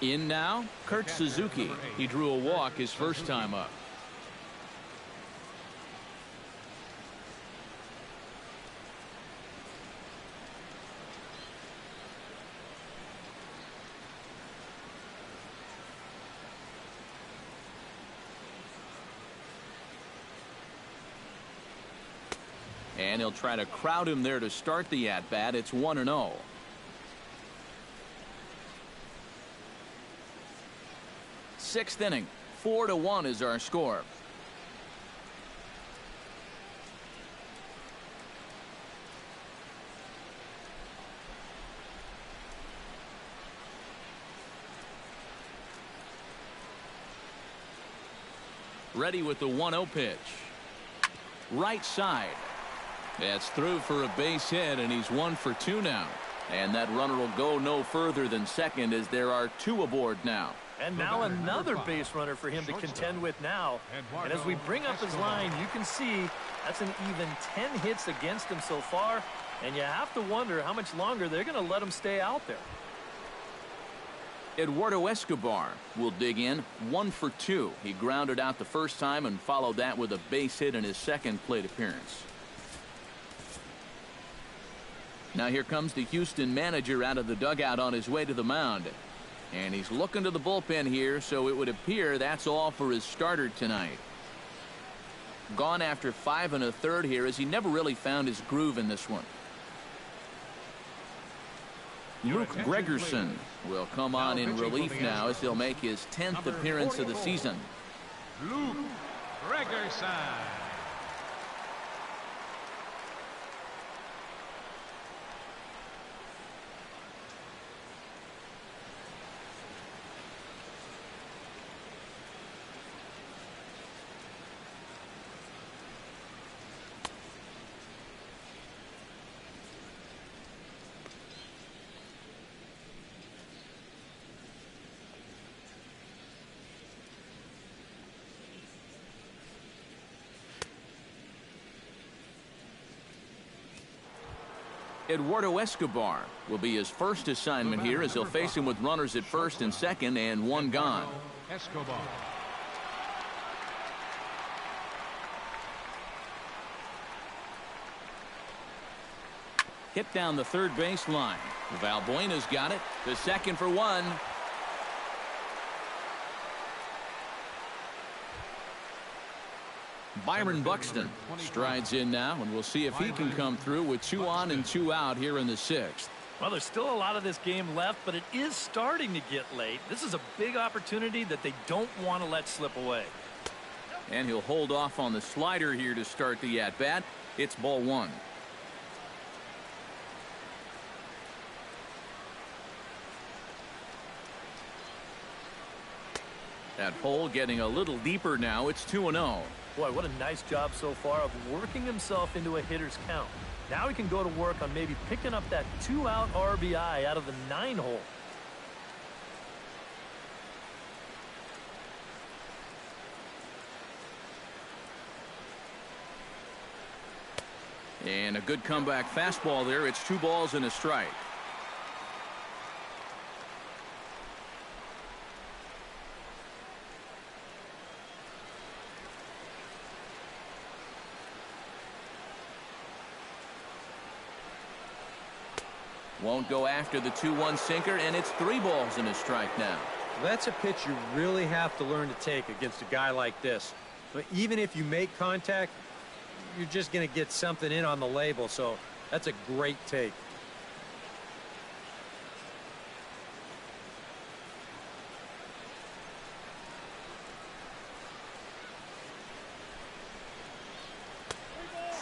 In now, Kurt Suzuki. He drew a walk his first time up. And he'll try to crowd him there to start the at-bat. It's 1-0. Sixth inning, 4-1 is our score. Ready with the 1-0 pitch. Right side. That's through for a base hit, and he's 1 for 2 now. And that runner will go no further than second as there are 2 aboard now. And now another base runner for him to contend with now. And as we bring up his line, you can see that's an even 10 hits against him so far. And you have to wonder how much longer they're going to let him stay out there. Eduardo Escobar will dig in, 1 for 2. He grounded out the first time and followed that with a base hit in his second plate appearance. Now here comes the Houston manager out of the dugout on his way to the mound. And he's looking to the bullpen here, so it would appear that's all for his starter tonight. Gone after 5 1/3 here, as he never really found his groove in this one. Luke Gregerson will come on in relief now as he'll make his 10th appearance of the season. Luke Gregerson. Eduardo Escobar will be his first assignment here as he'll face him with runners at first and second and one gone. Escobar. Hit down the third baseline. Valbuena's got it. The second for one. Byron Buxton strides in now, and we'll see if he can come through with 2 on and 2 out here in the 6th. Well, there's still a lot of this game left, but it is starting to get late. This is a big opportunity that they don't want to let slip away. And he'll hold off on the slider here to start the at-bat. It's ball 1. That hole getting a little deeper now. It's 2-0. Boy, what a nice job so far of working himself into a hitter's count. Now he can go to work on maybe picking up that 2-out RBI out of the 9-hole. And a good comeback fastball there. It's 2 balls and a strike. Won't go after the 2-1 sinker, and it's 3 balls and a strike now. That's a pitch you really have to learn to take against a guy like this. But even if you make contact, you're just going to get something in on the label, so that's a great take.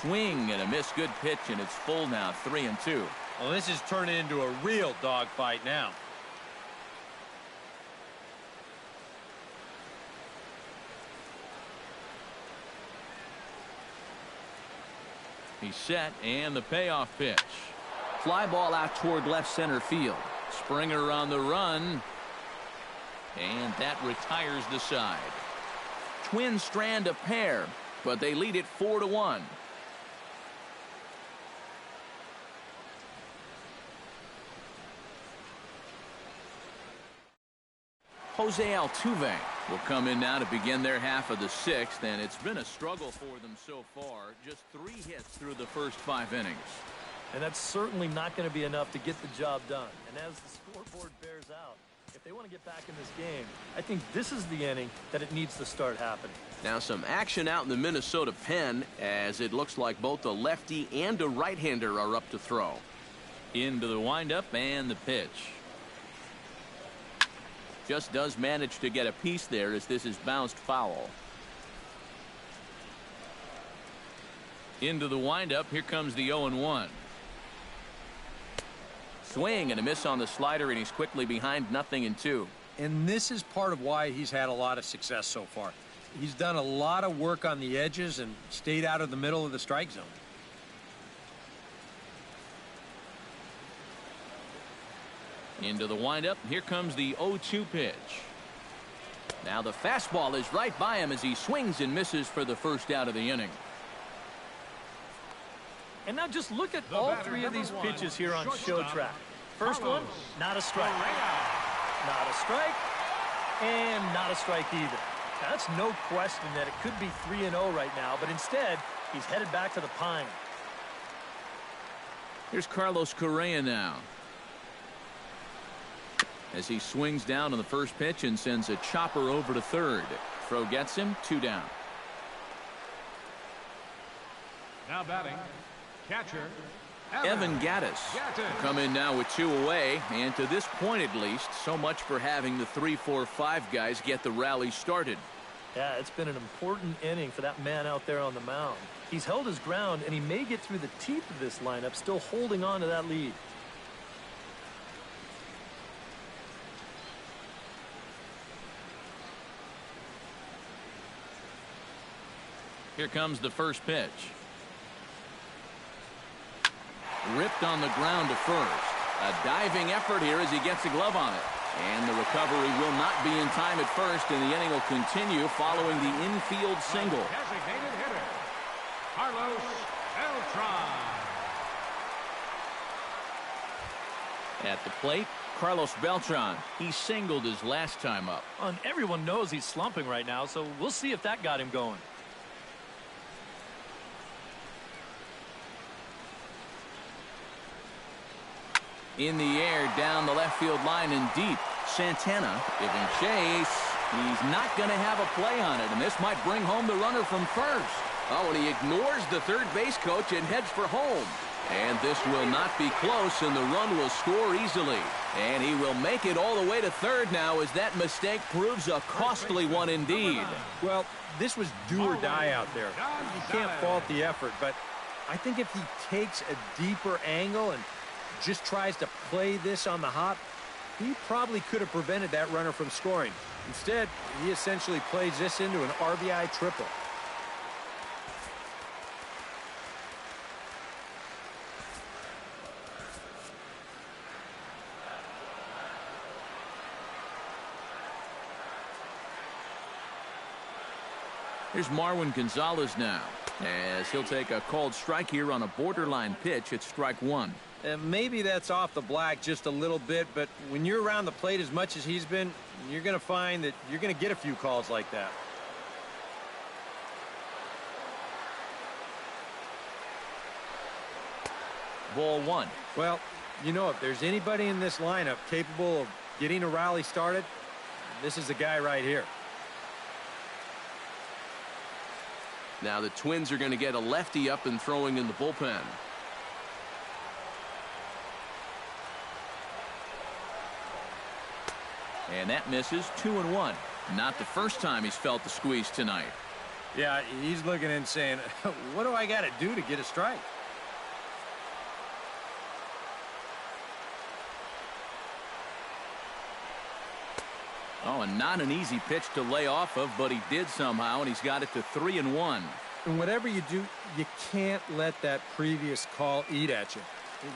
Swing and a miss. Good pitch, and it's full now. 3-2. Well, this is turning into a real dogfight now. He's set, and the payoff pitch. Fly ball out toward left center field. Springer on the run, and that retires the side. Twins strand a pair, but they lead it 4-1. Jose Altuve will come in now to begin their half of the 6th, and it's been a struggle for them so far. Just 3 hits through the first 5 innings. And that's certainly not going to be enough to get the job done. And as the scoreboard bears out, if they want to get back in this game, I think this is the inning that it needs to start happening. Now some action out in the Minnesota pen, as it looks like both a lefty and a right-hander are up to throw. Into the windup and the pitch. Just does manage to get a piece there as this is bounced foul. Into the windup. Here comes the 0-1. Swing and a miss on the slider, and he's quickly behind 0-2. And this is part of why he's had a lot of success so far. He's done a lot of work on the edges and stayed out of the middle of the strike zone. Into the windup. Here comes the 0-2 pitch. Now the fastball is right by him as he swings and misses for the first out of the inning. And now just look at all 3 of these pitches here on show track. First one, not a strike. Not a strike. And not a strike either. Now, that's no question that it could be 3-0 right now, but instead he's headed back to the pine. Here's Carlos Correa now, as he swings down on the first pitch and sends a chopper over to third. Throw gets him. 2 down. Now batting, catcher Evan Gattis come in now with 2 away, and to this point at least, so much for having the 3, 4, 5 guys get the rally started. Yeah, it's been an important inning for that man out there on the mound. He's held his ground, and he may get through the teeth of this lineup, still holding on to that lead. Here comes the first pitch. Ripped on the ground to first. A diving effort here as he gets a glove on it. And the recovery will not be in time at first, and the inning will continue following the infield single. Designated hitter, Carlos Beltran. At the plate, Carlos Beltran. He singled his last time up. And everyone knows he's slumping right now, so we'll see if that got him going. In the air, down the left field line and deep. Santana giving chase. He's not going to have a play on it, and this might bring home the runner from first. Oh, and he ignores the third base coach and heads for home. And this will not be close, and the run will score easily. And he will make it all the way to third now as that mistake proves a costly one indeed. Well, this was do or die out there. You can't fault the effort, but I think if he takes a deeper angle and just tries to play this on the hop, he probably could have prevented that runner from scoring. Instead, he essentially plays this into an RBI triple. Here's Marwin Gonzalez now, as he'll take a called strike here on a borderline pitch at strike 1. Maybe that's off the black just a little bit, but when you're around the plate as much as he's been, you're going to find that you're going to get a few calls like that. Ball 1. Well, you know, if there's anybody in this lineup capable of getting a rally started, this is the guy right here. Now the Twins are going to get a lefty up and throwing in the bullpen. And that misses. 2-1. Not the first time he's felt the squeeze tonight. Yeah, he's looking and saying, what do I got to do to get a strike? Oh, and not an easy pitch to lay off of, but he did somehow, and he's got it to 3-1. And whatever you do, you can't let that previous call eat at you.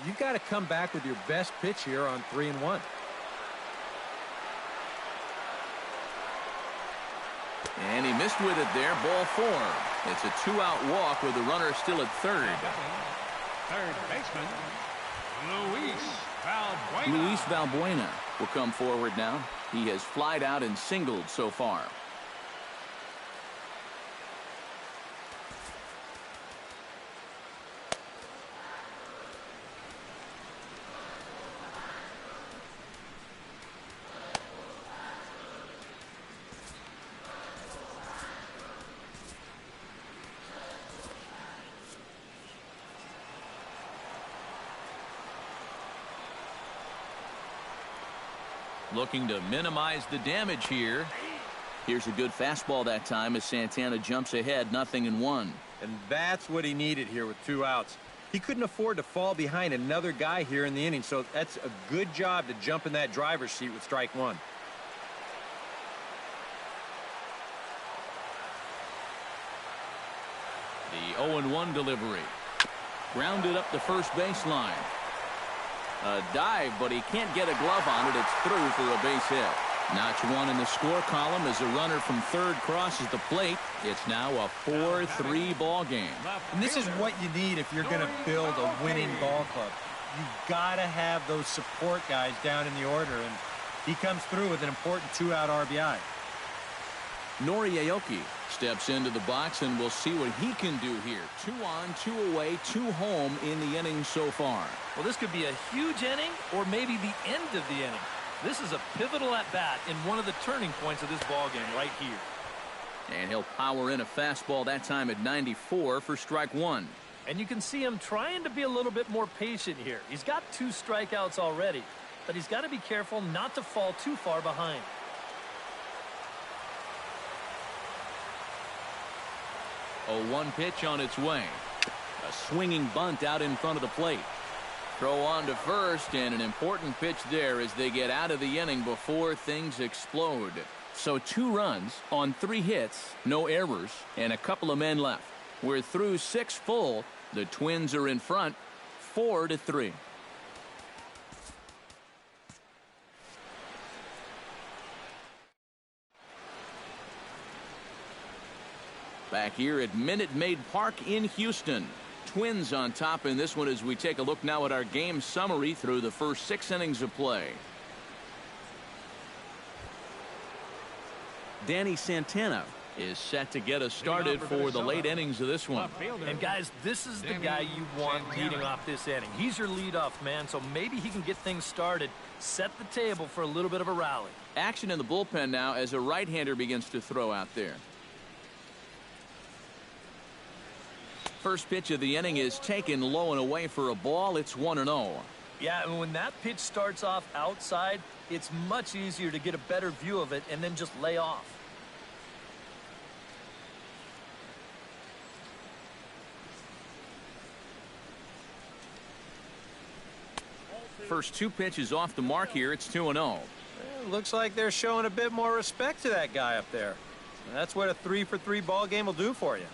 You've got to come back with your best pitch here on 3-1. And he missed with it there. Ball 4. It's a 2-out walk with the runner still at third. Third baseman, Luis Valbuena will come forward now. He has flied out and singled so far. Looking to minimize the damage here. Here's a good fastball that time as Santana jumps ahead, 0-1. And that's what he needed here with 2 outs. He couldn't afford to fall behind another guy here in the inning, so that's a good job to jump in that driver's seat with strike 1. The 0-1 delivery. Grounded up the first baseline. A dive, but he can't get a glove on it. It's through for a base hit. Notch 1 in the score column as a runner from third crosses the plate. It's now a 4-3 ball game. And this is what you need if you're going to build a winning ball club. You've got to have those support guys down in the order, and he comes through with an important 2-out RBI. Nori Aoki steps into the box, and we'll see what he can do here. 2 on, 2 away, 2 home in the inning so far. Well, this could be a huge inning or maybe the end of the inning. This is a pivotal at-bat in one of the turning points of this ball game right here. And he'll power in a fastball that time at 94 for strike 1. And you can see him trying to be a little bit more patient here. He's got 2 strikeouts already, but he's got to be careful not to fall too far behind. A 1 pitch on its way. A swinging bunt out in front of the plate. Throw on to first, and an important pitch there as they get out of the inning before things explode. So 2 runs on 3 hits, no errors, and a couple of men left. We're through 6 full. The Twins are in front, 4-3. Back here at Minute Maid Park in Houston. Twins on top in this one as we take a look now at our game summary through the first 6 innings of play. Danny Santana is set to get us started for the late innings of this one. And guys, this is the guy you want leading off this inning. He's your leadoff man, so maybe he can get things started, set the table for a little bit of a rally. Action in the bullpen now as a right-hander begins to throw out there. First pitch of the inning is taken low and away for a ball. It's 1-0. Yeah, and when that pitch starts off outside, it's much easier to get a better view of it and then just lay off. First 2 pitches off the mark here. It's 2-0. Looks like they're showing a bit more respect to that guy up there. That's what a 3-for-3 ball game will do for you.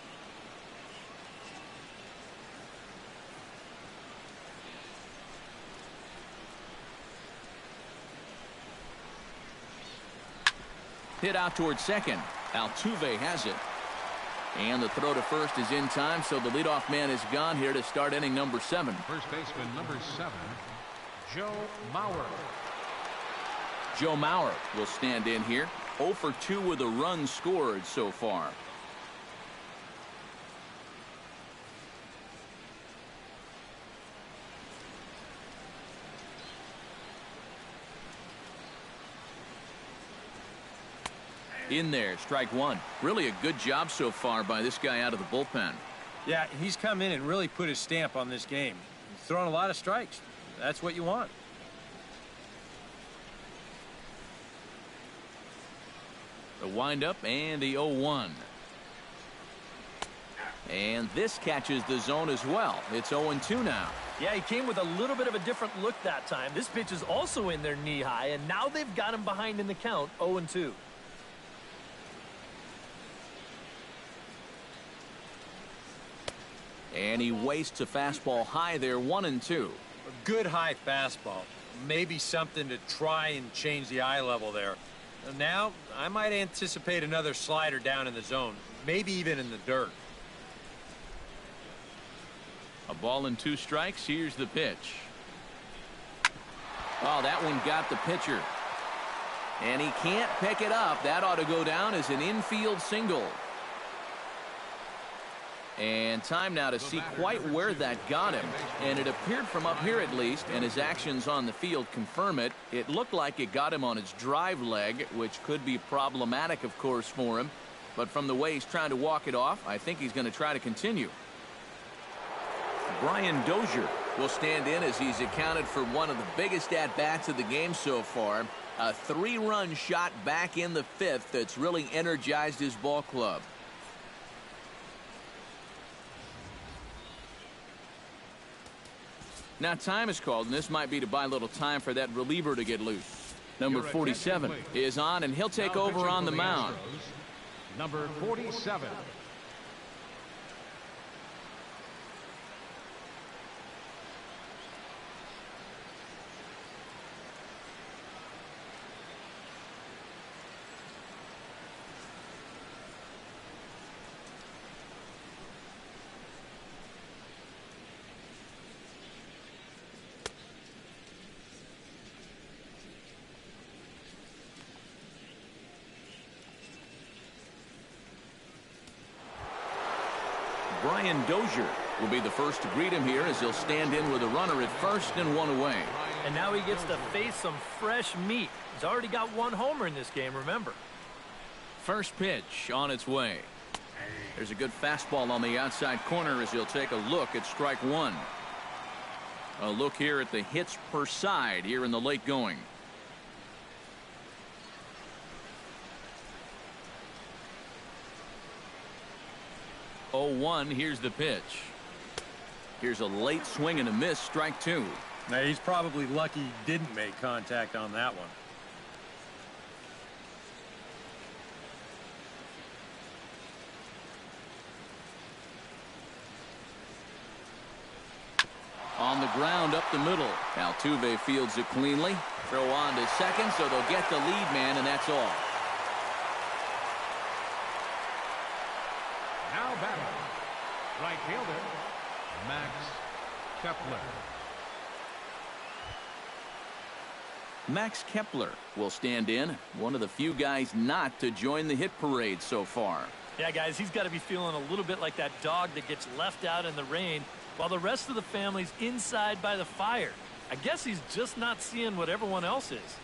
Hit out towards second. Altuve has it. And the throw to first is in time, so the leadoff man is gone here to start inning number 7. First baseman number 7, Joe Mauer. Joe Mauer will stand in here. 0 for 2 with a run scored so far. In there, strike 1. Really a good job so far by this guy out of the bullpen. Yeah, he's come in and really put his stamp on this game. He's thrown a lot of strikes. That's what you want. The windup and the 0-1. And this catches the zone as well. It's 0-2 now. Yeah, he came with a little bit of a different look that time. This pitch is also in there knee high, and now they've got him behind in the count, 0-2. And he wastes a fastball high there, 1-2. A good high fastball. Maybe something to try and change the eye level there. Now, I might anticipate another slider down in the zone, maybe even in the dirt. A ball and 2 strikes. Here's the pitch. Oh, that one got the pitcher. And he can't pick it up. That ought to go down as an infield single. And time now to see quite where that got him. And it appeared from up here at least, and his actions on the field confirm it. It looked like it got him on his drive leg, which could be problematic, of course, for him. But from the way he's trying to walk it off, I think he's going to try to continue. Brian Dozier will stand in as he's accounted for one of the biggest at-bats of the game so far. A 3-run shot back in the 5th that's really energized his ball club. Now time is called, and this might be to buy a little time for that reliever to get loose. Number 47 is on, and he'll take over on the mound. Number 47. Brian Dozier will be the first to greet him here as he'll stand in with a runner at first and 1 away. And now he gets to face some fresh meat. He's already got 1 homer in this game, remember. First pitch on its way. There's a good fastball on the outside corner as he'll take a look at strike one. A look here at the hits per side here in the late going. Oh, 1. Here's the pitch. Here's a late swing and a miss. Strike two. Now, he's probably lucky he didn't make contact on that one. On the ground up the middle. Altuve fields it cleanly. Throw on to second, so they'll get the lead man, and that's all. Now batting, right fielder, Max Kepler. Max Kepler will stand in. One of the few guys not to join the hit parade so far. Yeah, guys, he's got to be feeling a little bit like that dog that gets left out in the rain while the rest of the family's inside by the fire. I guess he's just not seeing what everyone else is.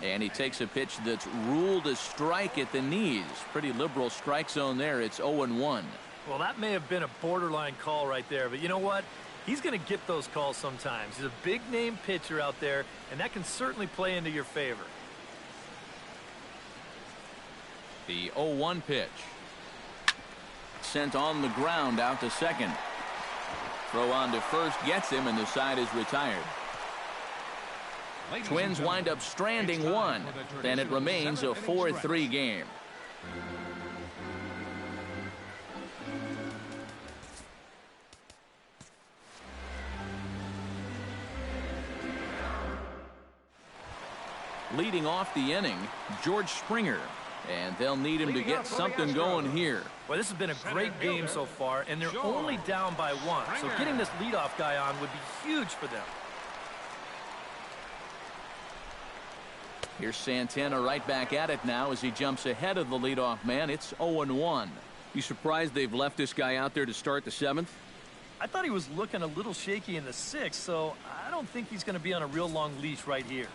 And he takes a pitch that's ruled a strike at the knees. Pretty liberal strike zone there. It's 0-1. Well, that may have been a borderline call right there, but you know what? He's going to get those calls sometimes. He's a big-name pitcher out there, and that can certainly play into your favor. The 0-1 pitch. Sent on the ground out to second. Throw on to first gets him, and the side is retired. Twins wind up stranding one. Then it remains a 4-3 game. Leading off the inning, George Springer. And they'll need him to get something going here. Well, this has been a great game so far, and they're only down by one. So getting this leadoff guy on would be huge for them. Here's Santana right back at it now as he jumps ahead of the leadoff man. It's 0-1. You surprised they've left this guy out there to start the seventh? I thought he was looking a little shaky in the sixth, so I don't think he's going to be on a real long leash right here.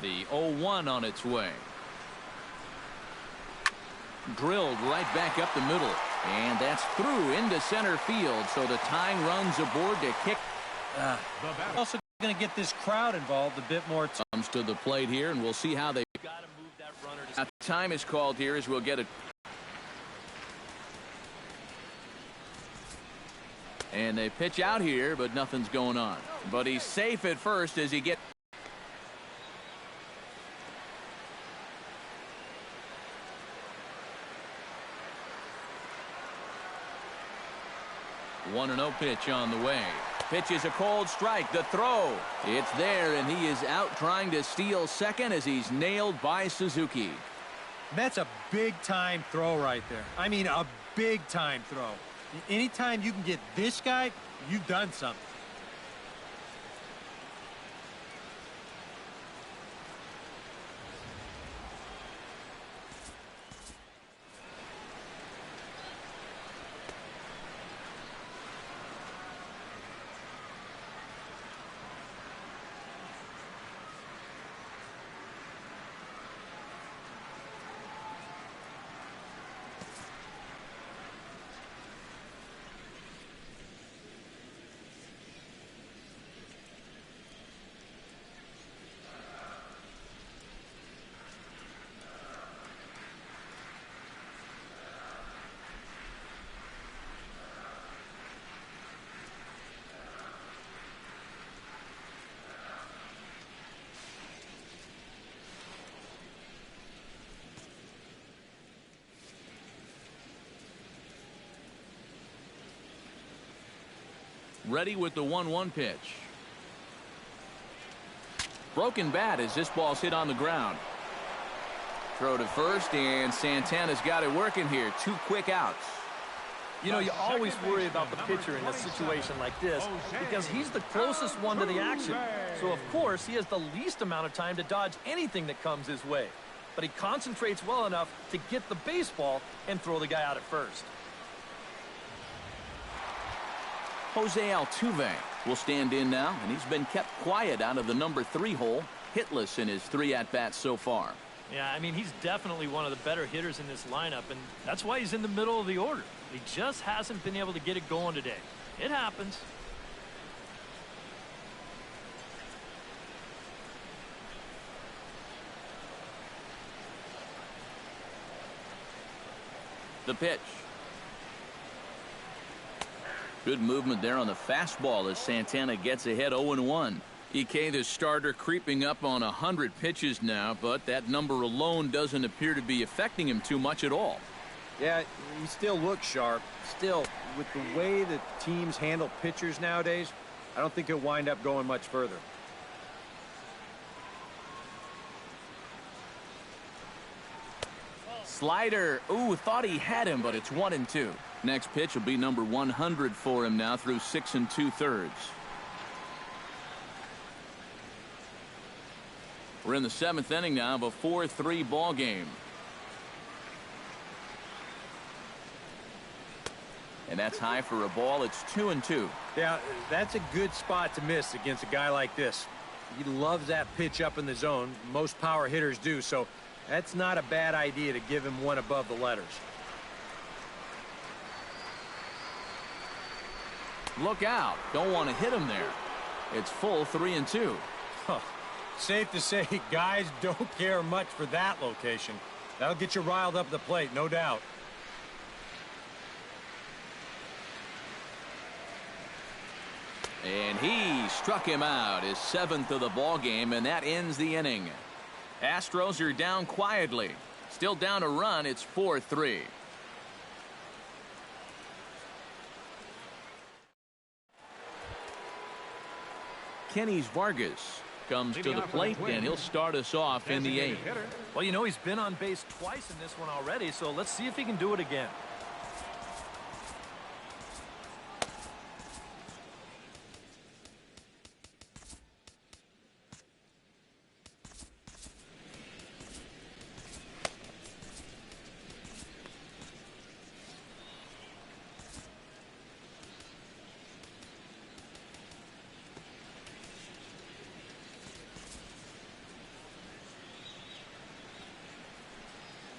The 0-1 on its way. Drilled right back up the middle. And that's through into center field. So the tying run's aboard to kick. Also going to get this crowd involved a bit more. Comes to the plate here, and we'll see how they. Got to move that runner to... Now, time is called here as we'll get it. And they pitch out here, but nothing's going on. But he's safe at first as he gets. 1-0 pitch on the way. Pitch is a cold strike. The throw. It's there, and he is out trying to steal second as he's nailed by Suzuki. That's a big-time throw right there. I mean, a big-time throw. Anytime you can get this guy, you've done something. Ready with the 1-1 pitch. Broken bat as this ball's hit on the ground. Throw to first, and Santana's got it working here. 2 quick outs. You know, you always worry about the pitcher in a situation like this because he's the closest one to the action. So, of course, he has the least amount of time to dodge anything that comes his way. But he concentrates well enough to get the baseball and throw the guy out at first. Jose Altuve will stand in now, and he's been kept quiet out of the number 3 hole, hitless in his 3 at-bats so far. Yeah, I mean, he's definitely one of the better hitters in this lineup, and that's why he's in the middle of the order. He just hasn't been able to get it going today. It happens. The pitch. Good movement there on the fastball as Santana gets ahead 0-1. EK, the starter, creeping up on 100 pitches now, but that number alone doesn't appear to be affecting him too much at all. Yeah, he still looks sharp. Still, with the way that teams handle pitchers nowadays, I don't think he'll wind up going much further. Slider. Ooh, thought he had him, but it's 1-2. Next pitch will be number 100 for him now through 6 2/3. We're in the 7th inning now of a 4-3 ball game. And that's high for a ball. It's 2-2. Yeah, that's a good spot to miss against a guy like this. He loves that pitch up in the zone. Most power hitters do, so that's not a bad idea to give him one above the letters. Look out. Don't want to hit him there. It's full 3-2. Huh. Safe to say, guys don't care much for that location. That'll get you riled up at the plate, no doubt. And he struck him out, his 7th of the ball game, and that ends the inning. Astros are down quietly. Still down a run. It's 4-3. Kenny's Vargas comes to the plate, and he'll start us off in the 8th. Well, you know, he's been on base twice in this one already, so let's see if he can do it again.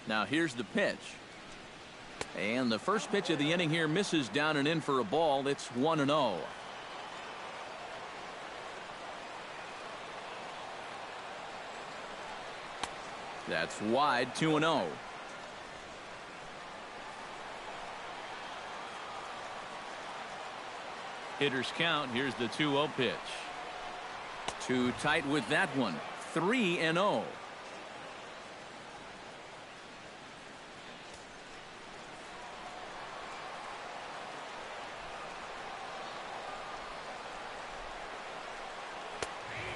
Now here's the pitch. And the first pitch of the inning here misses down and in for a ball. It's 1-0. That's wide. 2-0. Hitters count. Here's the 2-0 pitch. Too tight with that one. 3-0.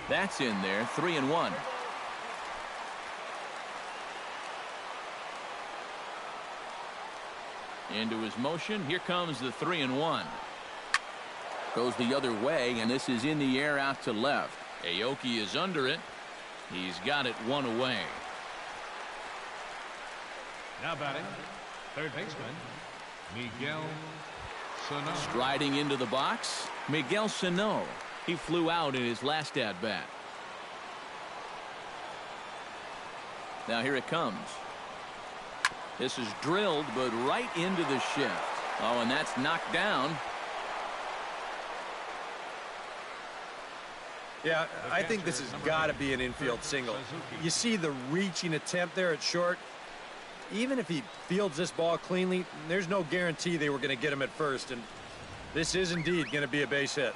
That's in there. 3-1. Into his motion. Here comes the 3-1. Goes the other way, and this is in the air out to left. Aoki is under it. He's got it one away. Now batting, third baseman, Miguel Sano. Striding into the box, Miguel Sano. He flew out in his last at-bat. Now here it comes. This is drilled, but right into the shift. Oh, and that's knocked down. Yeah, I think this has got to be an infield single. You see the reaching attempt there at short. Even if he fields this ball cleanly, there's no guarantee they were going to get him at first, and this is indeed going to be a base hit.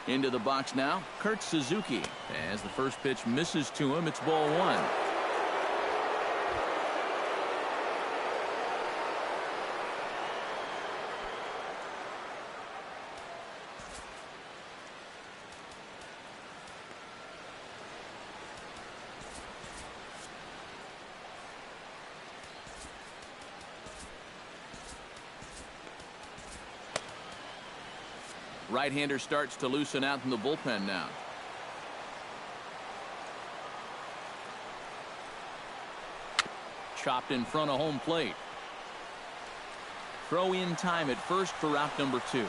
Into the box now, Kurt Suzuki. As the first pitch misses to him, it's ball 1. Right-hander starts to loosen out in the bullpen now. chopped in front of home plate. Throw in time at first for out number 2.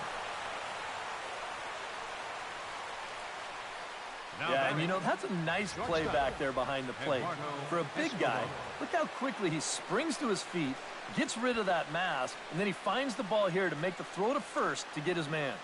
Yeah, and you know, that's a nice play back there behind the plate. For a big guy, look how quickly he springs to his feet, gets rid of that mass, and then he finds the ball here to make the throw to first to get his man.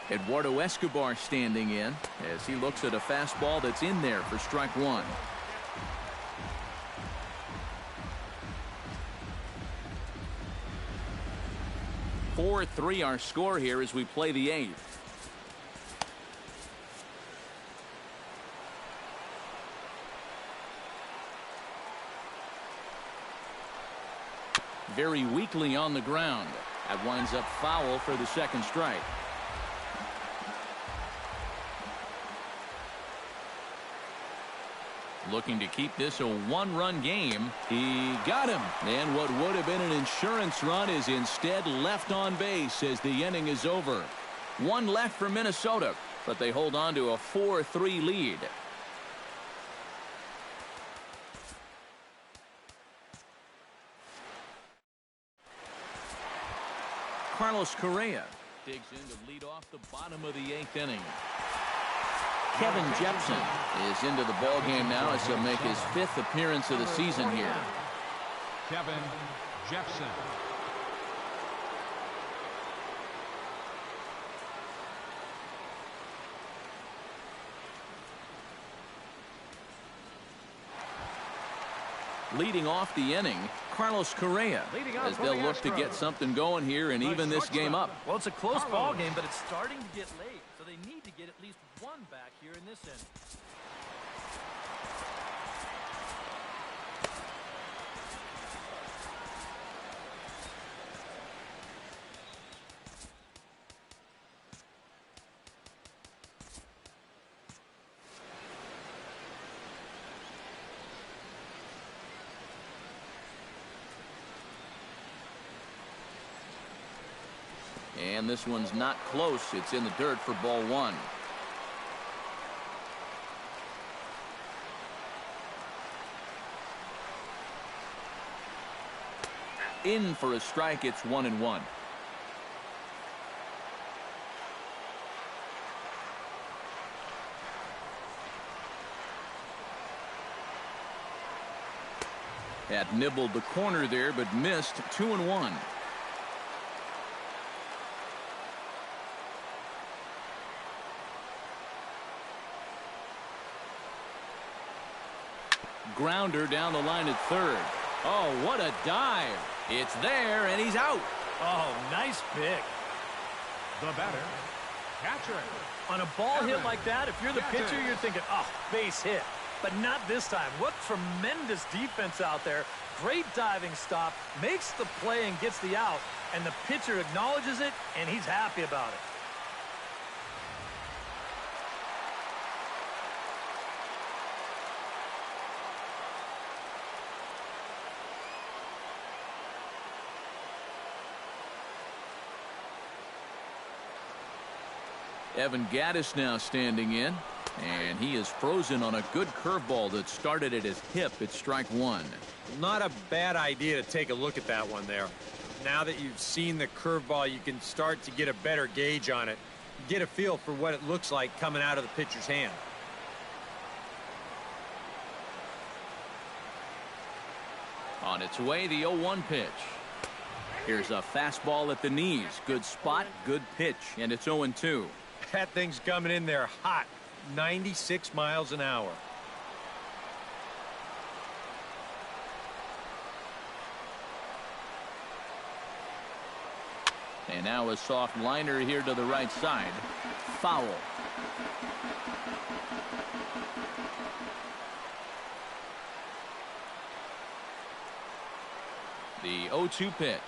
Eduardo Escobar standing in as he looks at a fastball that's in there for strike 1. "4-3 our score here as we play the 8th. Very weakly on the ground. That winds up foul for the second strike. Looking to keep this a 1-run game. He got him. And what would have been an insurance run is instead left on base as the inning is over. 1 left for Minnesota, but they hold on to a 4-3 lead. Carlos Correa digs in to lead off the bottom of the 8th inning. Kevin Jepson is into the ballgame now as he'll make his 5th appearance of the season here. Kevin Jepson. Leading off the inning, Carlos Correa, as they'll look to get something going here and even this game up. Well, it's a close ball game, but it's starting to get late, so they need to get at least 1 back here in this inning. And this one's not close. It's in the dirt for ball 1. In for a strike. It's 1-1. Had nibbled the corner there, but missed. 2-1. Grounder down the line at third. Oh, what a dive. It's there, and he's out. Oh, nice pick. The batter, catcher. On a ball hit like that, if you're the pitcher, you're thinking, oh, base hit. But not this time. What tremendous defense out there. Great diving stop, makes the play and gets the out, and the pitcher acknowledges it, and he's happy about it. Evan Gattis now standing in, and he is frozen on a good curveball that started at his hip at strike 1. Not a bad idea to take a look at that one there. Now that you've seen the curveball, you can start to get a better gauge on it. Get a feel for what it looks like coming out of the pitcher's hand. On its way, the 0-1 pitch. Here's a fastball at the knees. Good spot, good pitch, and it's 0-2. That thing's coming in there hot. 96 miles an hour. And now a soft liner here to the right side. Foul. The 0-2 pitch.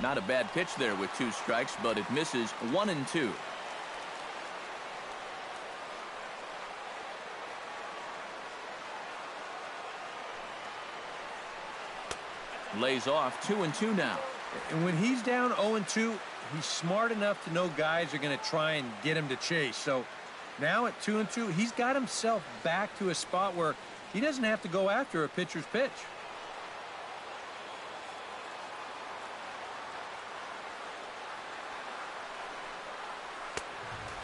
Not a bad pitch there with 2 strikes, but it misses. 1-2. Lays off 2-2 now. And when he's down 0-2, he's smart enough to know guys are going to try and get him to chase. So now at 2-2, he's got himself back to a spot where he doesn't have to go after a pitcher's pitch.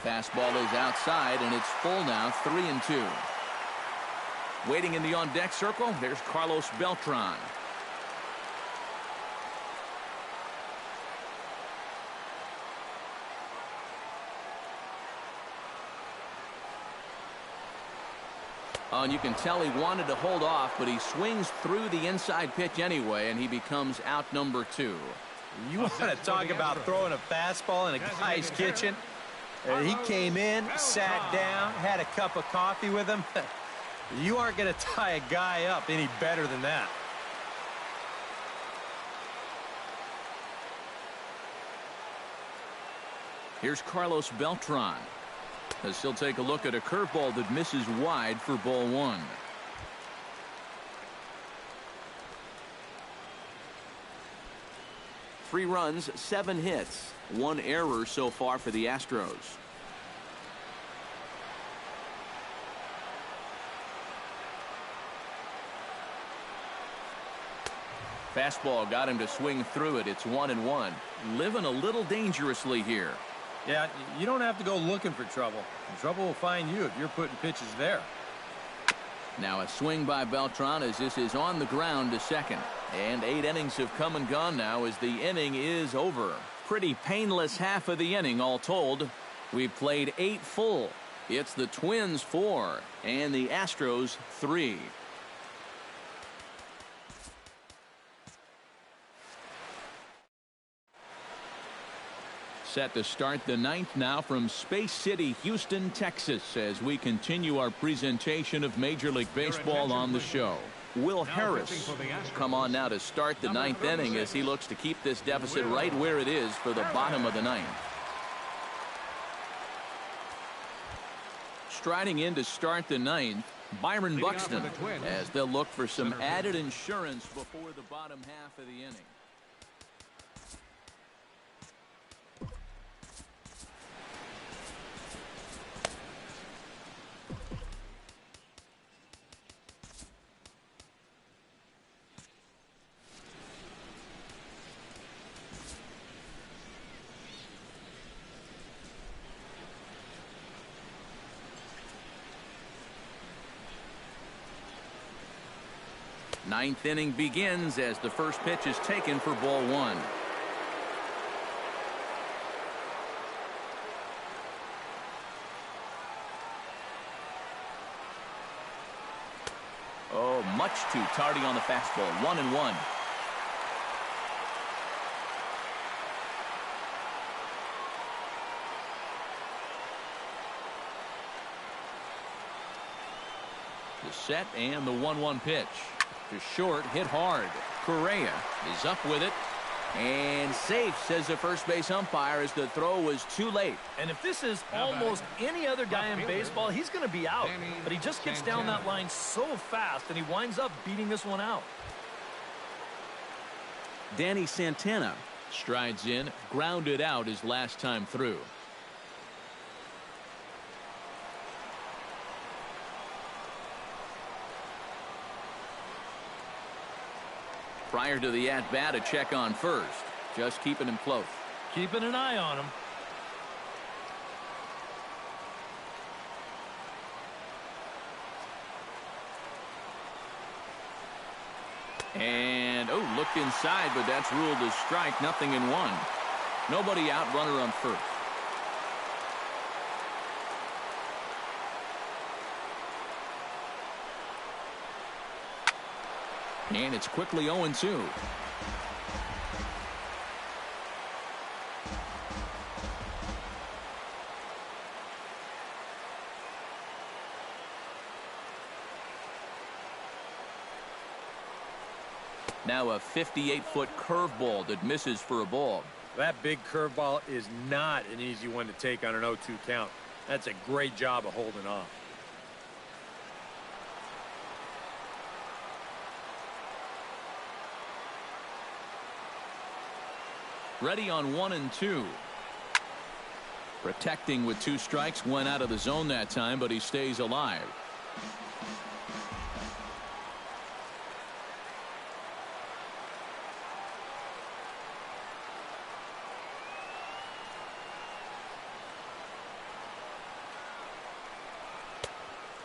Fastball is outside, and it's full now, 3-2. Waiting in the on-deck circle, there's Carlos Beltran. Oh, and you can tell he wanted to hold off, but he swings through the inside pitch anyway, and he becomes out number 2. You want to talk about throwing a fastball in a guy's kitchen? He came in, sat down, had a cup of coffee with him. You aren't going to tie a guy up any better than that. Here's Carlos Beltran, as he'll take a look at a curveball that misses wide for ball 1. Three runs, 7 hits, 1 error so far for the Astros. Fastball got him to swing through it. It's 1-1. Living a little dangerously here. Yeah, you don't have to go looking for trouble. Trouble will find you if you're putting pitches there. Now a swing by Beltran as this is on the ground to second. And 8 innings have come and gone now as the inning is over. Pretty painless half of the inning all told. We've played 8 full. It's the Twins 4 and the Astros 3. Set to start the 9th now from Space City, Houston, Texas, as we continue our presentation of Major League Baseball on the show. Will Harris come on now to start the 9th inning as he looks to keep this deficit right where it is for the bottom of the 9th. Striding in to start the 9th, Byron Buxton, as they'll look for some added insurance before the bottom half of the inning. Ninth inning begins as the first pitch is taken for ball 1. Oh, much too tardy on the fastball. 1-1. The set and the 1-1 pitch. To short, hit hard. Correa is up with it. And safe, says the first base umpire, as the throw was too late. And if this is almost any other guy in baseball, he's going to be out. But he just gets down that line so fast, and he winds up beating this one out. Danny Santana strides in, grounded out his last time through. Prior to the at-bat, a check on first. Just keeping him close. Keeping an eye on him. And, oh, looked inside, but that's ruled a strike. 0-1. Nobody out, runner on first. And it's quickly 0-2. Now a 58-foot curveball that misses for a ball. That big curveball is not an easy one to take on an 0-2 count. That's a great job of holding off. Ready on 1-2. Protecting with 2 strikes, went out of the zone that time, but he stays alive.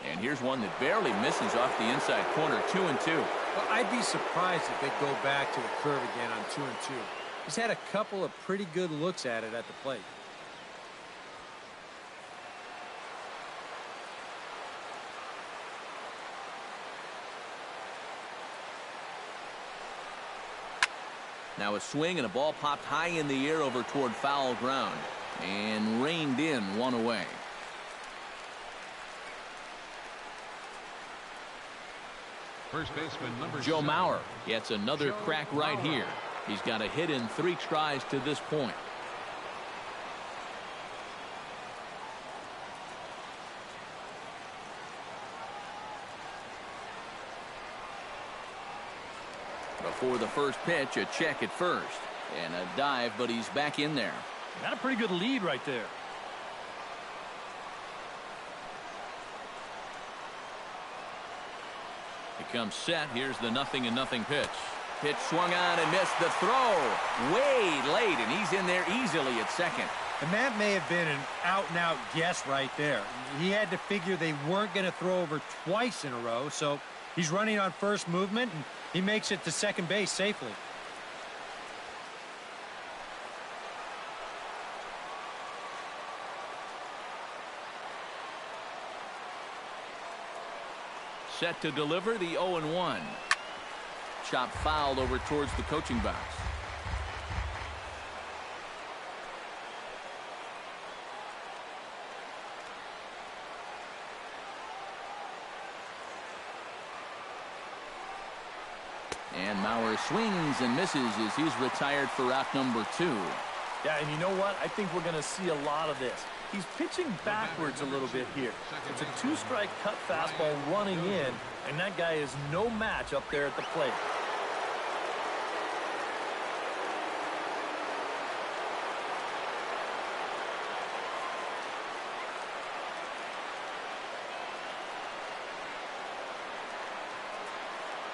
And here's one that barely misses off the inside corner. 2-2. Well, I'd be surprised if they go back to the curve again on 2-2. He's had a couple of pretty good looks at it at the plate. Now a swing and a ball popped high in the air over toward foul ground and reined in, 1 away. First baseman number Joe 7. Mauer gets another crack right here. He's got a hit in 3 tries to this point. Before the first pitch, a check at first and a dive, but he's back in there. Got a pretty good lead right there. He comes set. Here's the 0-0 pitch. Pitch swung on and missed. The throw way late, and he's in there easily at second. And that may have been an out-and-out guess right there. He had to figure they weren't going to throw over twice in a row, so he's running on first movement, and he makes it to second base safely. Set to deliver the 0-1. Chop fouled over towards the coaching box. And Mauer swings and misses as he's retired for out number 2. Yeah, and you know what? I think we're going to see a lot of this. He's pitching backwards a little bit here. It's a 2-strike cut fastball running in, and that guy is no match up there at the plate.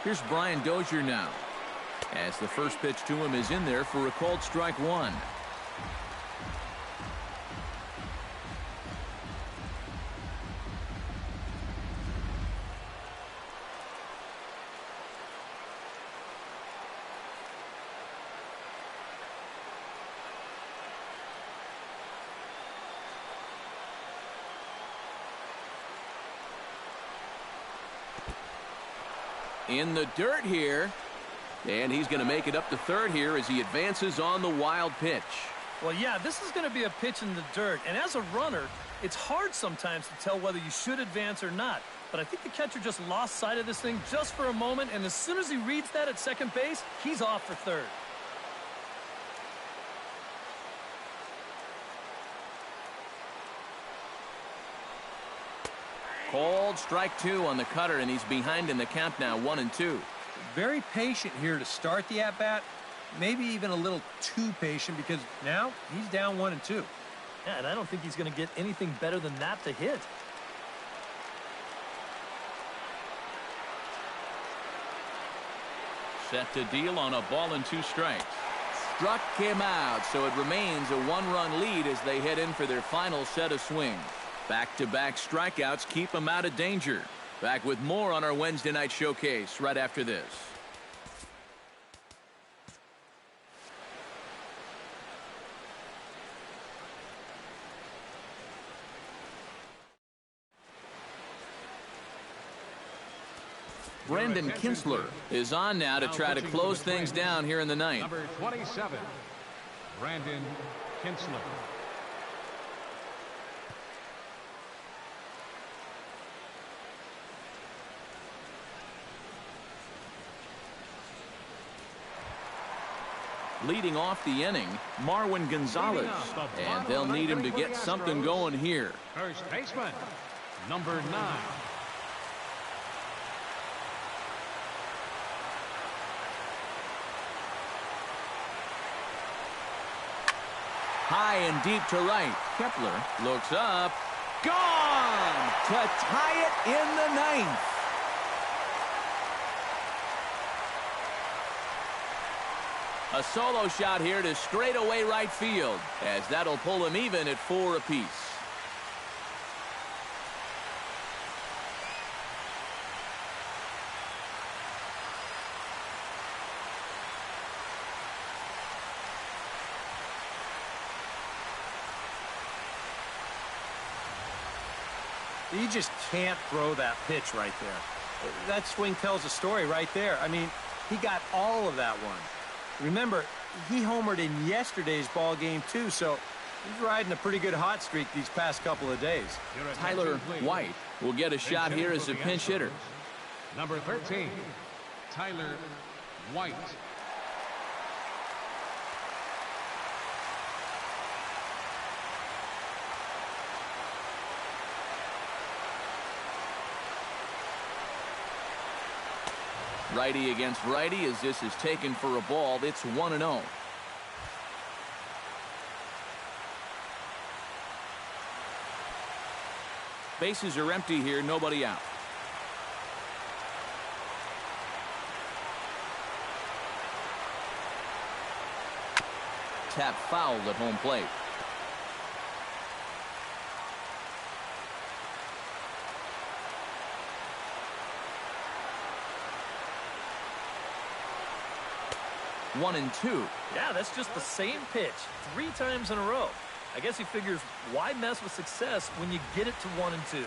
Here's Brian Dozier now, as the first pitch to him is in there for a called strike 1. In the dirt here, and he's going to make it up to third here as he advances on the wild pitch. Well, yeah, this is going to be a pitch in the dirt, and as a runner, it's hard sometimes to tell whether you should advance or not. But I think the catcher just lost sight of this thing just for a moment, and as soon as he reads that at second base, he's off for third. Called strike 2 on the cutter, and he's behind in the count now, 1-2. Very patient here to start the at-bat. Maybe even a little too patient because now he's down 1-2. Yeah, and I don't think he's going to get anything better than that to hit. Set to deal on a ball and 2 strikes. Struck him out, so it remains a 1-run lead as they head in for their final set of swings. Back-to-back strikeouts keep them out of danger. Back with more on our Wednesday night showcase right after this. Brendan Kinsler is on now to try to close things down here in the ninth. Number 27, Brandon Kinsler. Leading off the inning, Marwin Gonzalez, and they'll need him to get something going here. First baseman, number 9. High and deep to right. Kepler looks up. Gone to tie it in the ninth. A solo shot here to straightaway right field, as that'll pull him even at 4 apiece. You just can't throw that pitch right there. That swing tells a story right there. I mean, he got all of that one. Remember, he homered in yesterday's ball game too, so he's riding a pretty good hot streak these past couple of days. Tyler White will get a shot here as a pinch hitter. Number 13, Tyler White. Righty against righty as this is taken for a ball. It's 1-0. Bases are empty here, nobody out. Tap fouled at home plate. One and two. Yeah, that's just the same pitch 3 times in a row. I guess he figures, why mess with success when you get it to 1 and 2?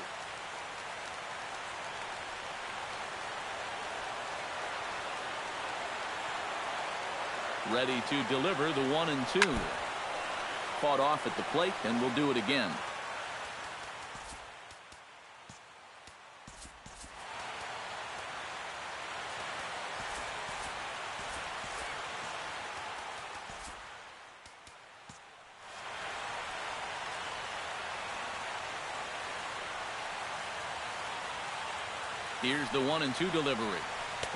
Ready to deliver the 1 and 2. Fought off at the plate, and will do it again. Here's the 1 and 2 delivery.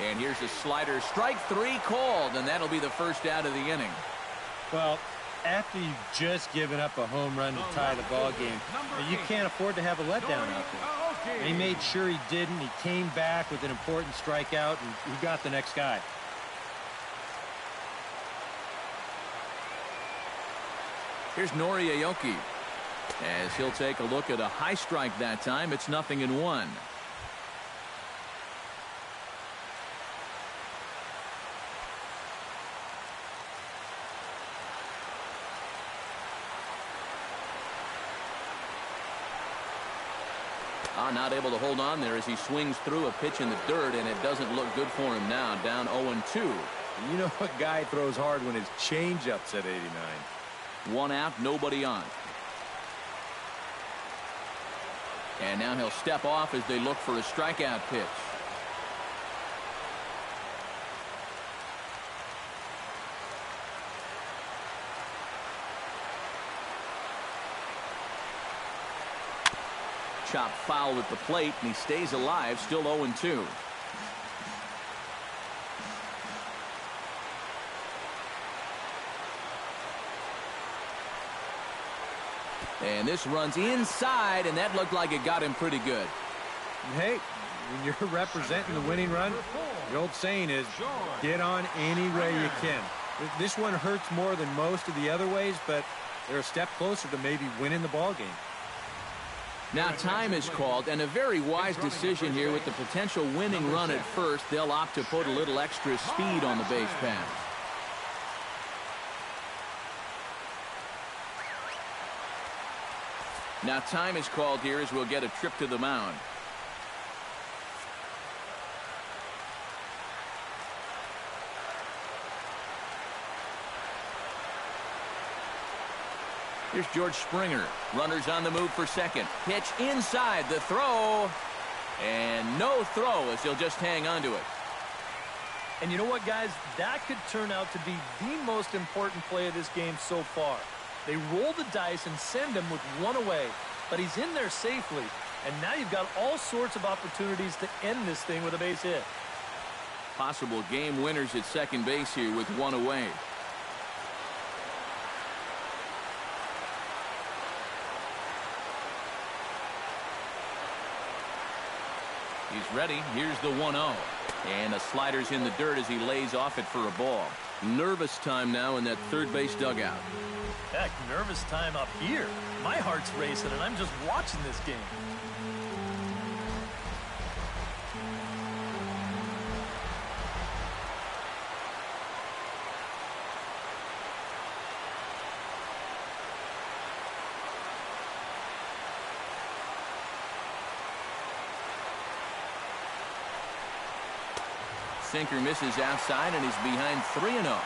And here's a slider. Strike 3 called, and that'll be the first out of the inning. Well, after you've just given up a home run to tie the ball game, you can't afford to have a letdown out there. He made sure he didn't. He came back with an important strikeout, and he got the next guy. Here's Nori Aoki. As he'll take a look at a high strike that time, it's 0-1. Not able to hold on there as he swings through a pitch in the dirt, and it doesn't look good for him now. Down 0-2. You know what guy throws hard when his changeup's at 89. 1 out, nobody on. And now he'll step off as they look for a strikeout pitch. Chop foul at the plate, and he stays alive, still 0-2. And this runs inside, and that looked like it got him pretty good. Hey, when you're representing the winning run, the old saying is, get on any way you can. This one hurts more than most of the other ways, but they're a step closer to maybe winning the ball game. Now time is called, and a very wise decision here with the potential winning run at first. They'll opt to put a little extra speed on the base pass. Now time is called here as we'll get a trip to the mound. Here's George Springer. Runners on the move for second. Pitch inside. The throw. And no throw as he'll just hang on to it. And you know what, guys? That could turn out to be the most important play of this game so far. They roll the dice and send him with 1 away. But he's in there safely. And now you've got all sorts of opportunities to end this thing with a base hit. Possible game winners at second base here with 1 away. He's ready. Here's the 1-0. And a slider's in the dirt as he lays off it for a ball. Nervous time now in that third base dugout. Heck, nervous time up here. My heart's racing, and I'm just watching this game. Sinker misses outside, and he's behind 3-0.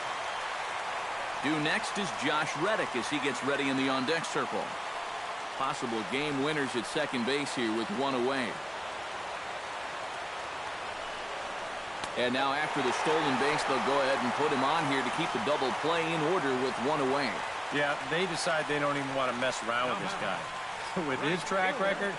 Due next is Josh Reddick as he gets ready in the on-deck circle. Possible game winners at second base here with one away. And now after the stolen base, they'll go ahead and put him on here to keep the double play in order with one away. Yeah, they decide they don't even want to mess around with this guy. With his track record,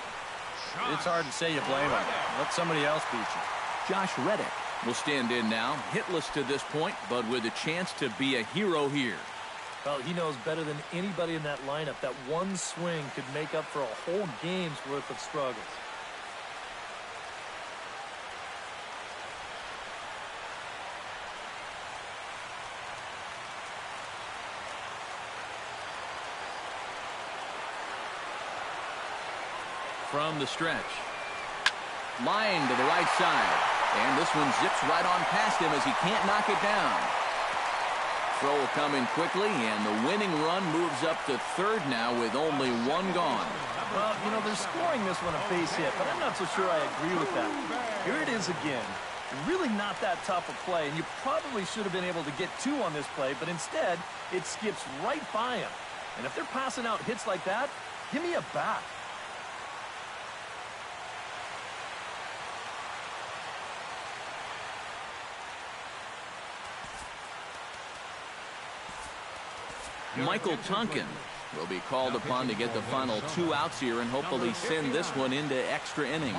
it's hard to say you blame him. Let somebody else beat you. Josh Reddick will stand in now, hitless to this point, but with a chance to be a hero here. Well, he knows better than anybody in that lineup that one swing could make up for a whole game's worth of struggles. From the stretch. Line to the right side. And this one zips right on past him as he can't knock it down. Throw will come in quickly, and the winning run moves up to third now with only one gone. Well, you know, they're scoring this one a base hit, but I'm not so sure I agree with that. Here it is again. Really not that tough a play, and you probably should have been able to get two on this play, but instead, it skips right by him. And if they're passing out hits like that, give me a bat. Michael Tonkin will be called upon to get the final 2 outs here and hopefully send this one into extra innings.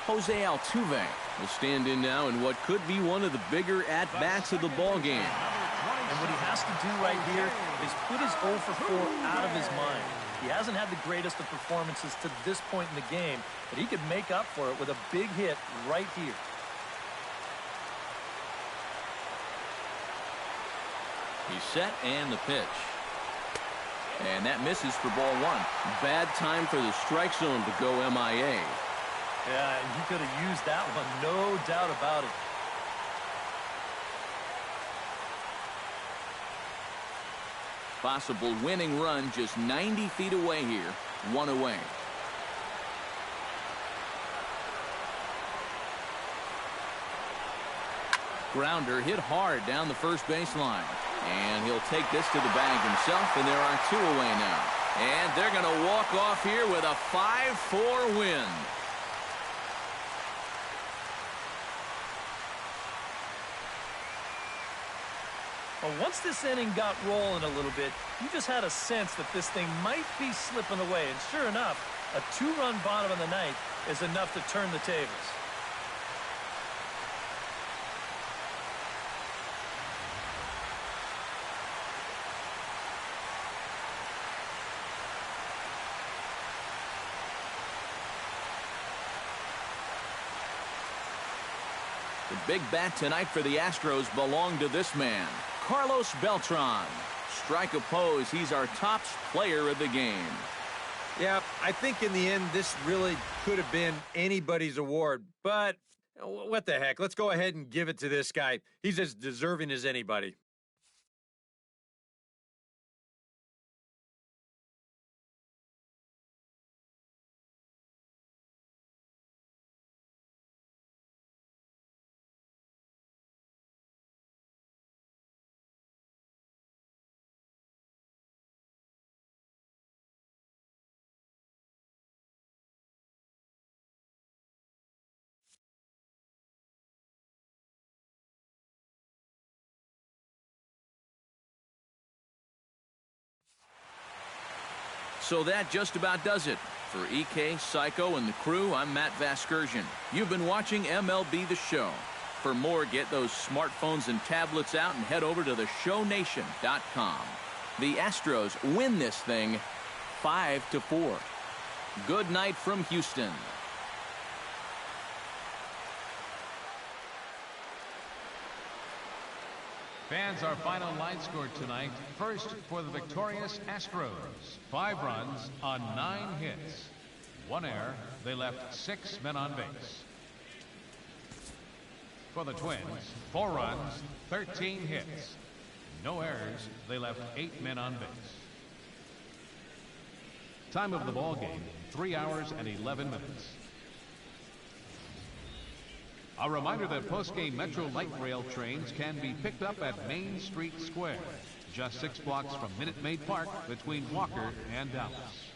Jose Altuve will stand in now in what could be one of the bigger at-bats of the ball game. And what he has to do right here is put his 0 for 4 out of his mind. He hasn't had the greatest of performances to this point in the game, but he could make up for it with a big hit right here. He's set, and the pitch. And that misses for ball 1. Bad time for the strike zone to go MIA. Yeah, and he could have used that one, no doubt about it. Possible winning run just 90 feet away here. One away. Grounder hit hard down the first baseline. And he'll take this to the bag himself, and there are 2 away now. And they're going to walk off here with a 5-4 win. Well, once this inning got rolling a little bit, you just had a sense that this thing might be slipping away. And sure enough, a 2-run bottom of the ninth is enough to turn the tables. The big bat tonight for the Astros belonged to this man, Carlos Beltran. Strike opposed, he's our top player of the game. Yeah, I think in the end, this really could have been anybody's award. But what the heck? Let's go ahead and give it to this guy. He's as deserving as anybody. So that just about does it. For EK, Psycho, and the crew, I'm Matt Vasgersian. You've been watching MLB The Show. For more, get those smartphones and tablets out and head over to theshownation.com. The Astros win this thing 5-4. Good night from Houston. Fans, our final line score tonight. First for the victorious Astros. 5 runs on 9 hits. 1 error. They left 6 men on base. For the Twins, 4 runs, 13 hits. No errors. They left 8 men on base. Time of the ball game, 3 hours and 11 minutes. A reminder that post-game Metro Light Rail trains can be picked up at Main Street Square, just 6 blocks from Minute Maid Park between Walker and Dallas.